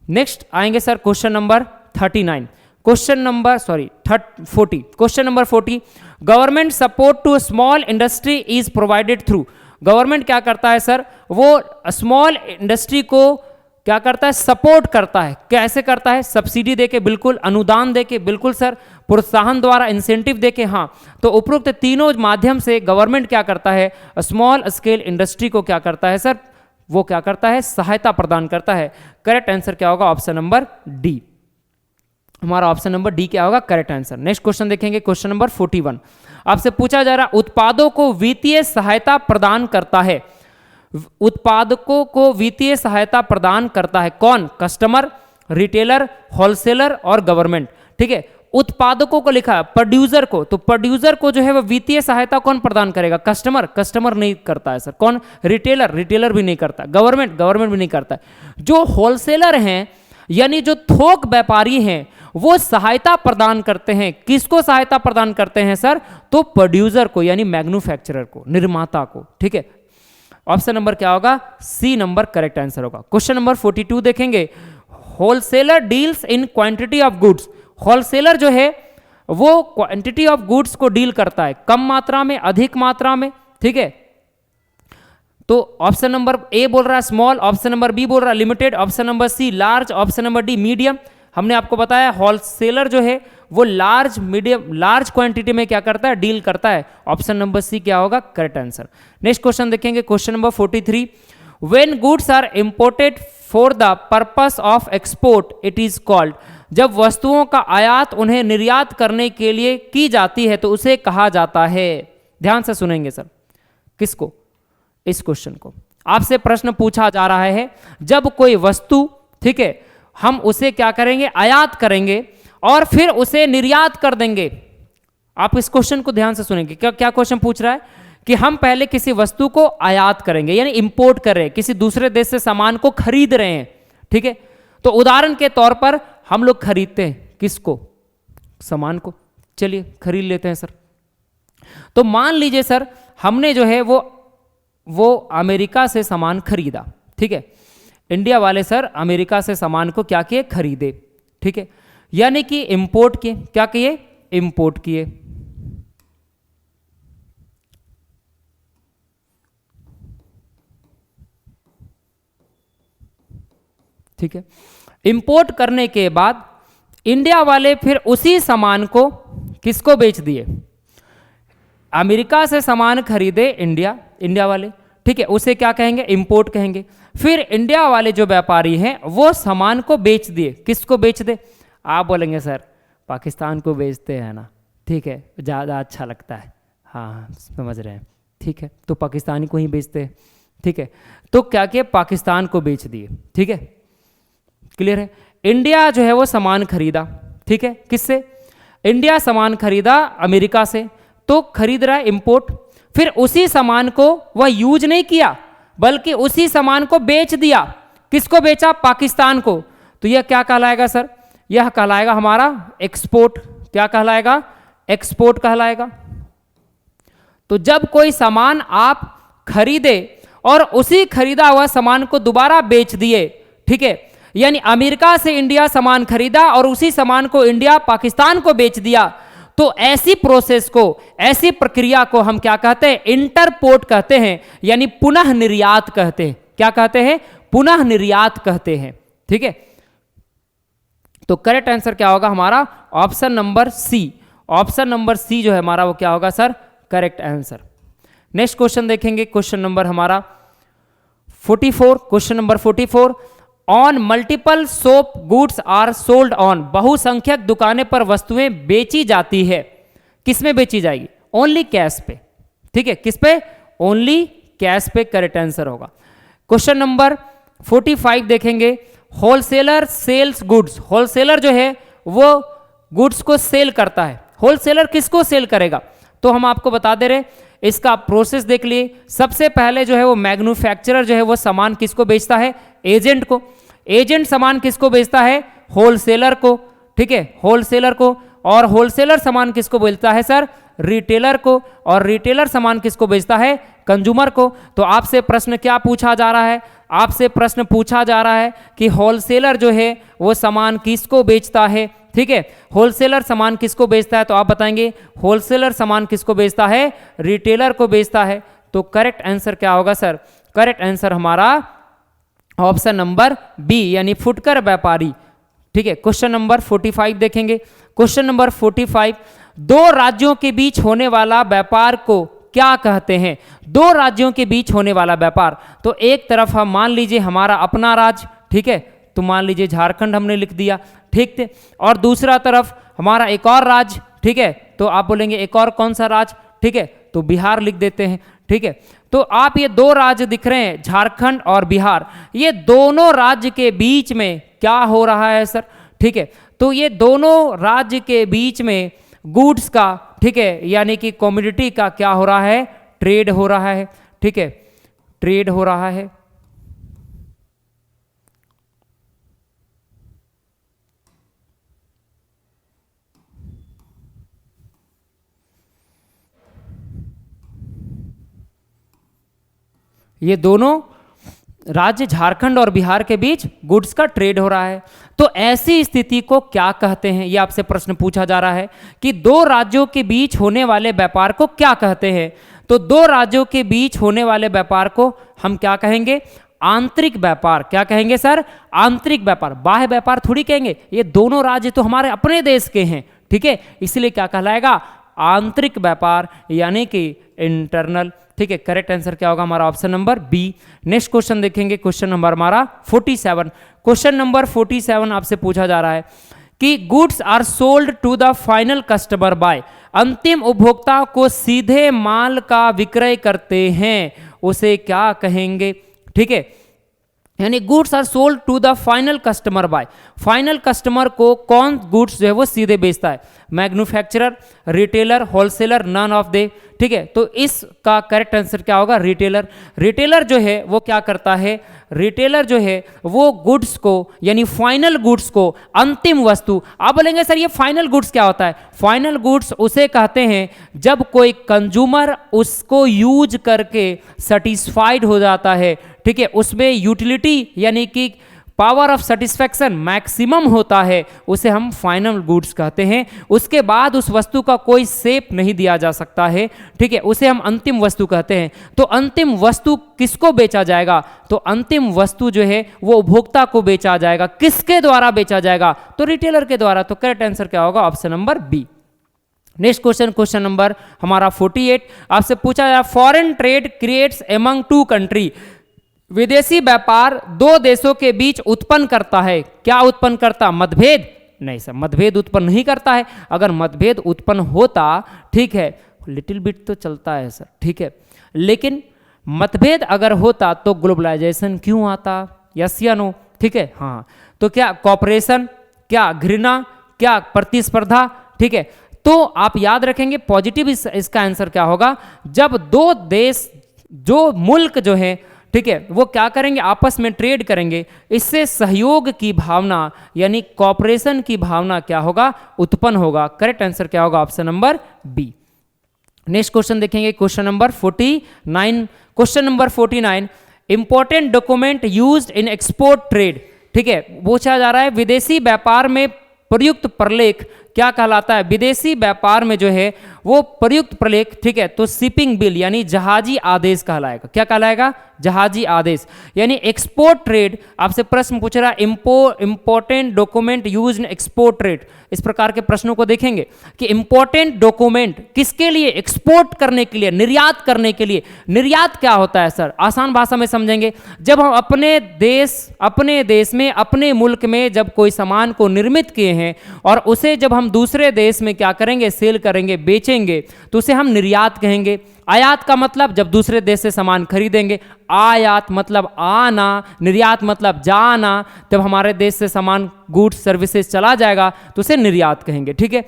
नेक्स्ट आएंगे sir question number 39। Question number 40। Question number 40, government support to small industry is provided through. Government क्या करता है सर? वो स्मॉल इंडस्ट्री को क्या करता है, सपोर्ट करता है। कैसे करता है, सब्सिडी देके, बिल्कुल, अनुदान देके, बिल्कुल सर, प्रोत्साहन द्वारा, इंसेंटिव देके, हाँ। तो उपरोक्त तीनों माध्यम से गवर्नमेंट क्या करता है, स्मॉल स्केल इंडस्ट्री को क्या करता है सर, वो क्या करता है, सहायता प्रदान करता है। करेक्ट आंसर क्या होगा, ऑप्शन नंबर डी। हमारा ऑप्शन नंबर डी क्या होगा करेक्ट आंसर। नेक्स्ट क्वेश्चन देखेंगे, क्वेश्चन नंबर 41। आपसे पूछा जा रहा, उत्पादों को वित्तीय सहायता प्रदान करता है, उत्पादकों को वित्तीय सहायता प्रदान करता है कौन, कस्टमर, रिटेलर, होलसेलर और गवर्नमेंट। ठीक है, उत्पादकों को लिखा है, प्रोड्यूसर को, तो प्रोड्यूसर को जो है वो वित्तीय सहायता कौन प्रदान करेगा, कस्टमर, कस्टमर नहीं करता है सर। कौन, रिटेलर, रिटेलर भी नहीं करता, गवर्नमेंट, गवर्नमेंट भी नहीं करता। जो होलसेलर हैं यानी जो थोक व्यापारी हैं वो सहायता प्रदान करते हैं, किसको सहायता प्रदान करते हैं सर, तो प्रोड्यूसर को यानी मैन्युफैक्चरर को, निर्माता को। ठीक है, ऑप्शन नंबर क्या होगा, सी नंबर करेक्ट आंसर होगा। क्वेश्चन नंबर 42 देखेंगे, wholesaler deals in quantity of goods, wholesaler जो है वो क्वांटिटी ऑफ गुड्स को डील करता है, कम मात्रा में, अधिक मात्रा में। ठीक है, तो ऑप्शन नंबर ए बोल रहा है स्मॉल, ऑप्शन नंबर बी बोल रहा है limited, option number C large, option number D medium. हमने आपको बताया होलसेलर जो है वो लार्ज, मीडियम, लार्ज क्वांटिटी में क्या करता है, डील करता है। ऑप्शन नंबर सी क्या होगा करेक्ट आंसर। नेक्स्ट क्वेश्चन देखेंगे, question number 43। When goods are imported for the purpose of export it is called, जब वस्तुओं का आयात उन्हें निर्यात करने के लिए की जाती है तो उसे कहा जाता है। ध्यान से सुनेंगे सर, किसको, इस क्वेश्चन को आपसे प्रश्न पूछा जा रहा है, जब कोई वस्तु, ठीक है, हम उसे क्या करेंगे, आयात करेंगे और फिर उसे निर्यात कर देंगे। आप इस क्वेश्चन को ध्यान से सुनेंगे, क्या क्या क्वेश्चन पूछ रहा है कि हम पहले किसी वस्तु को आयात करेंगे यानी इंपोर्ट कर रहे हैं, किसी दूसरे देश से सामान को खरीद रहे हैं। ठीक है, तो उदाहरण के तौर पर हम लोग खरीदते हैं किसको, सामान को, चलिए खरीद लेते हैं सर। तो मान लीजिए सर हमने जो है वो अमेरिका से सामान खरीदा। ठीक है, इंडिया वाले सर अमेरिका से सामान को क्या किए, खरीदे। ठीक है, यानी कि इंपोर्ट किए, क्या किए, इंपोर्ट किए। ठीक है, इंपोर्ट करने के बाद इंडिया वाले फिर उसी सामान को किसको बेच दिए, अमेरिका से सामान खरीदे इंडिया वाले। ठीक है, उसे क्या कहेंगे, इंपोर्ट कहेंगे। फिर इंडिया वाले जो व्यापारी हैं वो सामान को बेच दिए, किसको बेच दे, आप बोलेंगे सर पाकिस्तान को बेचते हैं ना। ठीक है, ज़्यादा अच्छा लगता है, हाँ समझ रहे हैं। ठीक है, तो पाकिस्तानी को ही बेचते हैं। ठीक है, तो क्या किया, पाकिस्तान को बेच दिए। ठीक है, क्लियर है। इंडिया जो है वो सामान खरीदा, ठीक है, किससे, इंडिया सामान खरीदा अमेरिका से, तो खरीद रहा है इंपोर्ट। फिर उसी सामान को वह यूज नहीं किया बल्कि उसी सामान को बेच दिया, किसको बेचा, पाकिस्तान को। तो यह क्या कहलाएगा सर, यह कहलाएगा हमारा एक्सपोर्ट। क्या कहलाएगा, एक्सपोर्ट कहलाएगा। तो जब कोई सामान आप खरीदे और उसी खरीदा हुआ सामान को दोबारा बेच दिए, ठीक है, यानी अमेरिका से इंडिया सामान खरीदा और उसी सामान को इंडिया पाकिस्तान को बेच दिया, तो ऐसी प्रोसेस को, ऐसी प्रक्रिया को हम क्या कहते हैं, इंटरपोर्ट कहते हैं, यानी पुनः निर्यात कहते हैं। क्या कहते हैं, पुनः निर्यात कहते हैं। ठीक है, तो करेक्ट आंसर क्या होगा हमारा, option number C. Option number C जो है हमारा वो क्या होगा sir, correct answer. Next question देखेंगे, क्वेश्चन नंबर हमारा 44। Question number 44, on multiple shop goods are sold on, बहुसंख्यक दुकानें पर वस्तुएं बेची जाती है, किसमें बेची जाएगी, ओनली कैश पे। ठीक है, किस पे, ओनली कैश पे, करेक्ट आंसर होगा। क्वेश्चन नंबर 45 देखेंगे, होलसेलर सेल्स गुड्स, होलसेलर जो है वो गुड्स को सेल करता है। होलसेलर किसको सेल करेगा, तो हम आपको बता दे रहे, इसका प्रोसेस देख लिए। सबसे पहले जो है वो मैन्युफैक्चरर जो है वो सामान किसको बेचता है, एजेंट को। एजेंट सामान किसको बेचता है, होलसेलर को। ठीक है, होलसेलर को। और होलसेलर सामान किसको बेचता है सर, रिटेलर को। और रिटेलर सामान किसको बेचता है, कंज्यूमर को। तो आपसे प्रश्न क्या पूछा जा रहा है, आपसे प्रश्न पूछा जा रहा है कि होलसेलर जो है वो सामान किसको बेचता है। ठीक है, होलसेलर सामान किसको बेचता है, तो आप बताएंगे होलसेलर सामान किसको बेचता है, रिटेलर को बेचता है। तो करेक्ट आंसर क्या होगा सर, करेक्ट आंसर हमारा ऑप्शन नंबर बी यानी फुटकर व्यापारी। ठीक है, क्वेश्चन नंबर 45 देखेंगे। क्वेश्चन नंबर 45, दो राज्यों के बीच होने वाला व्यापार को क्या कहते हैं? दो राज्यों के बीच होने वाला व्यापार, तो एक तरफ हम मान लीजिए हमारा अपना राज्य, ठीक है, तो मान लीजिए झारखंड हमने लिख दिया, ठीक थे, और दूसरा तरफ हमारा एक और राज्य, ठीक है, तो आप बोलेंगे एक और कौन सा राज्य, ठीक है, तो बिहार लिख देते हैं। ठीक है, तो आप ये दो राज्य दिख रहे हैं झारखंड और बिहार, ये दोनों राज्य के बीच में क्या हो रहा है सर? ठीक है, तो ये दोनों राज्य के बीच में गुड्स का, ठीक है, यानी कि कमोडिटी का क्या हो रहा है? ट्रेड हो रहा है। ठीक है, ट्रेड हो रहा है। ये दोनों राज्य झारखंड और बिहार के बीच गुड्स का ट्रेड हो रहा है। तो ऐसी स्थिति को क्या कहते हैं? ये आपसे प्रश्न पूछा जा रहा है कि दो राज्यों के बीच होने वाले व्यापार को क्या कहते हैं? तो दो राज्यों के बीच होने वाले व्यापार को हम क्या कहेंगे? आंतरिक व्यापार। क्या कहेंगे सर? आंतरिक व्यापार, बाह्य व्यापार थोड़ी कहेंगे। ये दोनों राज्य तो हमारे अपने देश के हैं, ठीक है, इसलिए क्या कहलाएगा? आंतरिक व्यापार, यानी कि इंटरनल। ठीक है, करेक्ट आंसर क्या होगा हमारा? Option number B. Next question देखेंगे, क्वेश्चन नंबर हमारा 47। क्वेश्चन नंबर 47 आपसे पूछा जा रहा है कि goods are sold to the final customer by, अंतिम उपभोक्ता को सीधे माल का विक्रय करते हैं, उसे क्या कहेंगे? ठीक है, यानी goods are sold to the final customer by, final customer को कौन गुड्स जो है वो सीधे बेचता है? Manufacturer, retailer, wholesaler, none of they. ठीक है, तो इसका करेक्ट आंसर क्या होगा? रिटेलर। रिटेलर जो है वो क्या करता है? रिटेलर जो है वो गुड्स को, यानी फाइनल गुड्स को, अंतिम वस्तु। आप बोलेंगे सर ये फाइनल गुड्स क्या होता है? फाइनल गुड्स उसे कहते हैं जब कोई कंज्यूमर उसको यूज करके सेटिस्फाइड हो जाता है, ठीक है, उसमें यूटिलिटी यानी कि पावर ऑफ सेटिस्फैक्शन मैक्सिमम होता है, उसे हम फाइनल गुड्स कहते हैं। उसके बाद उस वस्तु का कोई शेप नहीं दिया जा सकता है, ठीक है, उसे हम अंतिम वस्तु कहते हैं। तो अंतिम वस्तु किसको बेचा जाएगा? तो अंतिम वस्तु जो है वो उपभोक्ता को बेचा जाएगा। किसके द्वारा बेचा जाएगा? तो रिटेलर के द्वारा। तो करेक्ट आंसर क्या होगा? Option number B. Next question, question number हमारा 48 आपसे पूछा जाए, foreign trade creates among two country, विदेशी व्यापार दो देशों के बीच उत्पन्न करता है। क्या उत्पन्न करता? मतभेद? नहीं सर, मतभेद उत्पन्न नहीं करता है। अगर मतभेद उत्पन्न होता, ठीक है, लिटिल बिट तो चलता है सर, ठीक है, लेकिन मतभेद अगर होता तो ग्लोबलाइजेशन क्यों आता? यस या नो? ठीक है, हाँ, तो क्या कॉपरेशन, क्या घृणा, क्या प्रतिस्पर्धा? ठीक है, तो आप याद रखेंगे पॉजिटिव इसका आंसर क्या होगा? जब दो देश, जो मुल्क जो है, ठीक है, वो क्या करेंगे? आपस में ट्रेड करेंगे, इससे सहयोग की भावना यानी कॉपरेशन की भावना क्या होगा? उत्पन्न होगा। करेक्ट आंसर क्या होगा? Option number B. Next question देखेंगे, question number 49। Question number 49, important document used in export trade. ठीक है, पूछा जा रहा है विदेशी व्यापार में प्रयुक्त प्रलेख क्या कहलाता है? विदेशी व्यापार में जो है वो प्रयुक्त प्रलेख, ठीक है, तो शिपिंग बिल यानी जहाजी आदेश कहलाएगा। क्या कहलाएगा? जहाजी आदेश। यानी एक्सपोर्ट ट्रेड, आपसे प्रश्न पूछ रहा है important document used in export trade. इस प्रकार के प्रश्नों को देखेंगे कि इंपॉर्टेंट डॉक्यूमेंट किसके लिए? एक्सपोर्ट करने के लिए, निर्यात करने के लिए। निर्यात क्या होता है सर? आसान भाषा में समझेंगे, जब हम अपने देश में, अपने मुल्क में जब कोई सामान को निर्मित किए हैं और उसे जब हम दूसरे देश में क्या करेंगे? सेल करेंगे, बेचेंगे, तो उसे हम निर्यात कहेंगे। आयात का मतलब जब दूसरे देश से सामान खरीदेंगे, आयात मतलब आना, निर्यात मतलब जाना। जब हमारे देश से सामान, गुड्स, सर्विसेज चला जाएगा तो उसे निर्यात कहेंगे। ठीक है,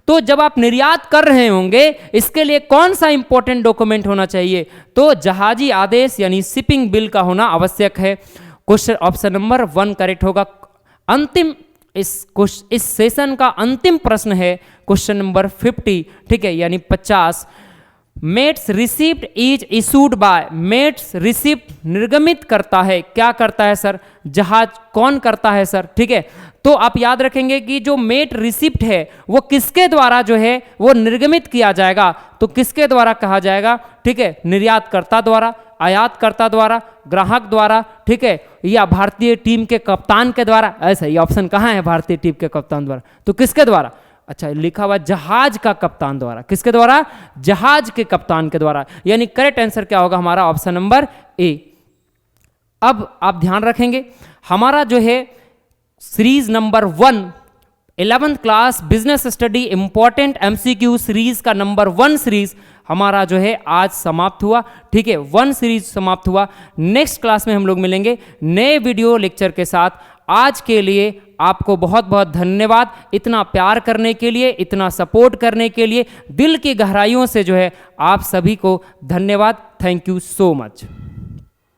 तो जब आप निर्यात कर रहे होंगे, इसके लिए कौन सा इंपॉर्टेंट डॉक्यूमेंट होना चाहिए? तो जहाजी आदेश यानी शिपिंग बिल का होना आवश्यक है। क्वेश्चन ऑप्शन नंबर 1 करेक्ट होगा। अंतिम इस सेशन का अंतिम प्रश्न है क्वेश्चन नंबर 50, ठीक है, यानी 50। Mate's receipt is issued by, mate's receipt निर्गमित करता है। क्या करता है सर? जहाज कौन करता है सर? ठीक है, तो आप याद रखेंगे कि जो मेट रिसिप्ट है वो किसके द्वारा जो है वो निर्गमित किया जाएगा? तो किसके द्वारा कहा जाएगा? ठीक है, निर्यातकर्ता द्वारा, आयातकर्ता द्वारा, ग्राहक द्वारा, ठीक है, या भारतीय टीम के कप्तान के द्वारा? ऐसा ये ऑप्शन कहाँ है, भारतीय टीम के कप्तान द्वारा, तो किसके द्वारा? अच्छा, लिखा हुआ जहाज का कप्तान द्वारा। किसके द्वारा? जहाज के कप्तान के द्वारा। यानी करेक्ट आंसर क्या होगा हमारा? ऑप्शन नंबर ए। अब आप ध्यान रखेंगे, हमारा जो है series number 1 11th class business study important MCQ series का नंबर 1 सीरीज हमारा जो है आज समाप्त हुआ। ठीक है, 1 सीरीज समाप्त हुआ। नेक्स्ट क्लास में हम लोग मिलेंगे नए वीडियो लेक्चर के साथ। आज के लिए आपको बहुत बहुत धन्यवाद, इतना प्यार करने के लिए, इतना सपोर्ट करने के लिए, दिल की गहराइयों से जो है आप सभी को धन्यवाद। Thank you so much.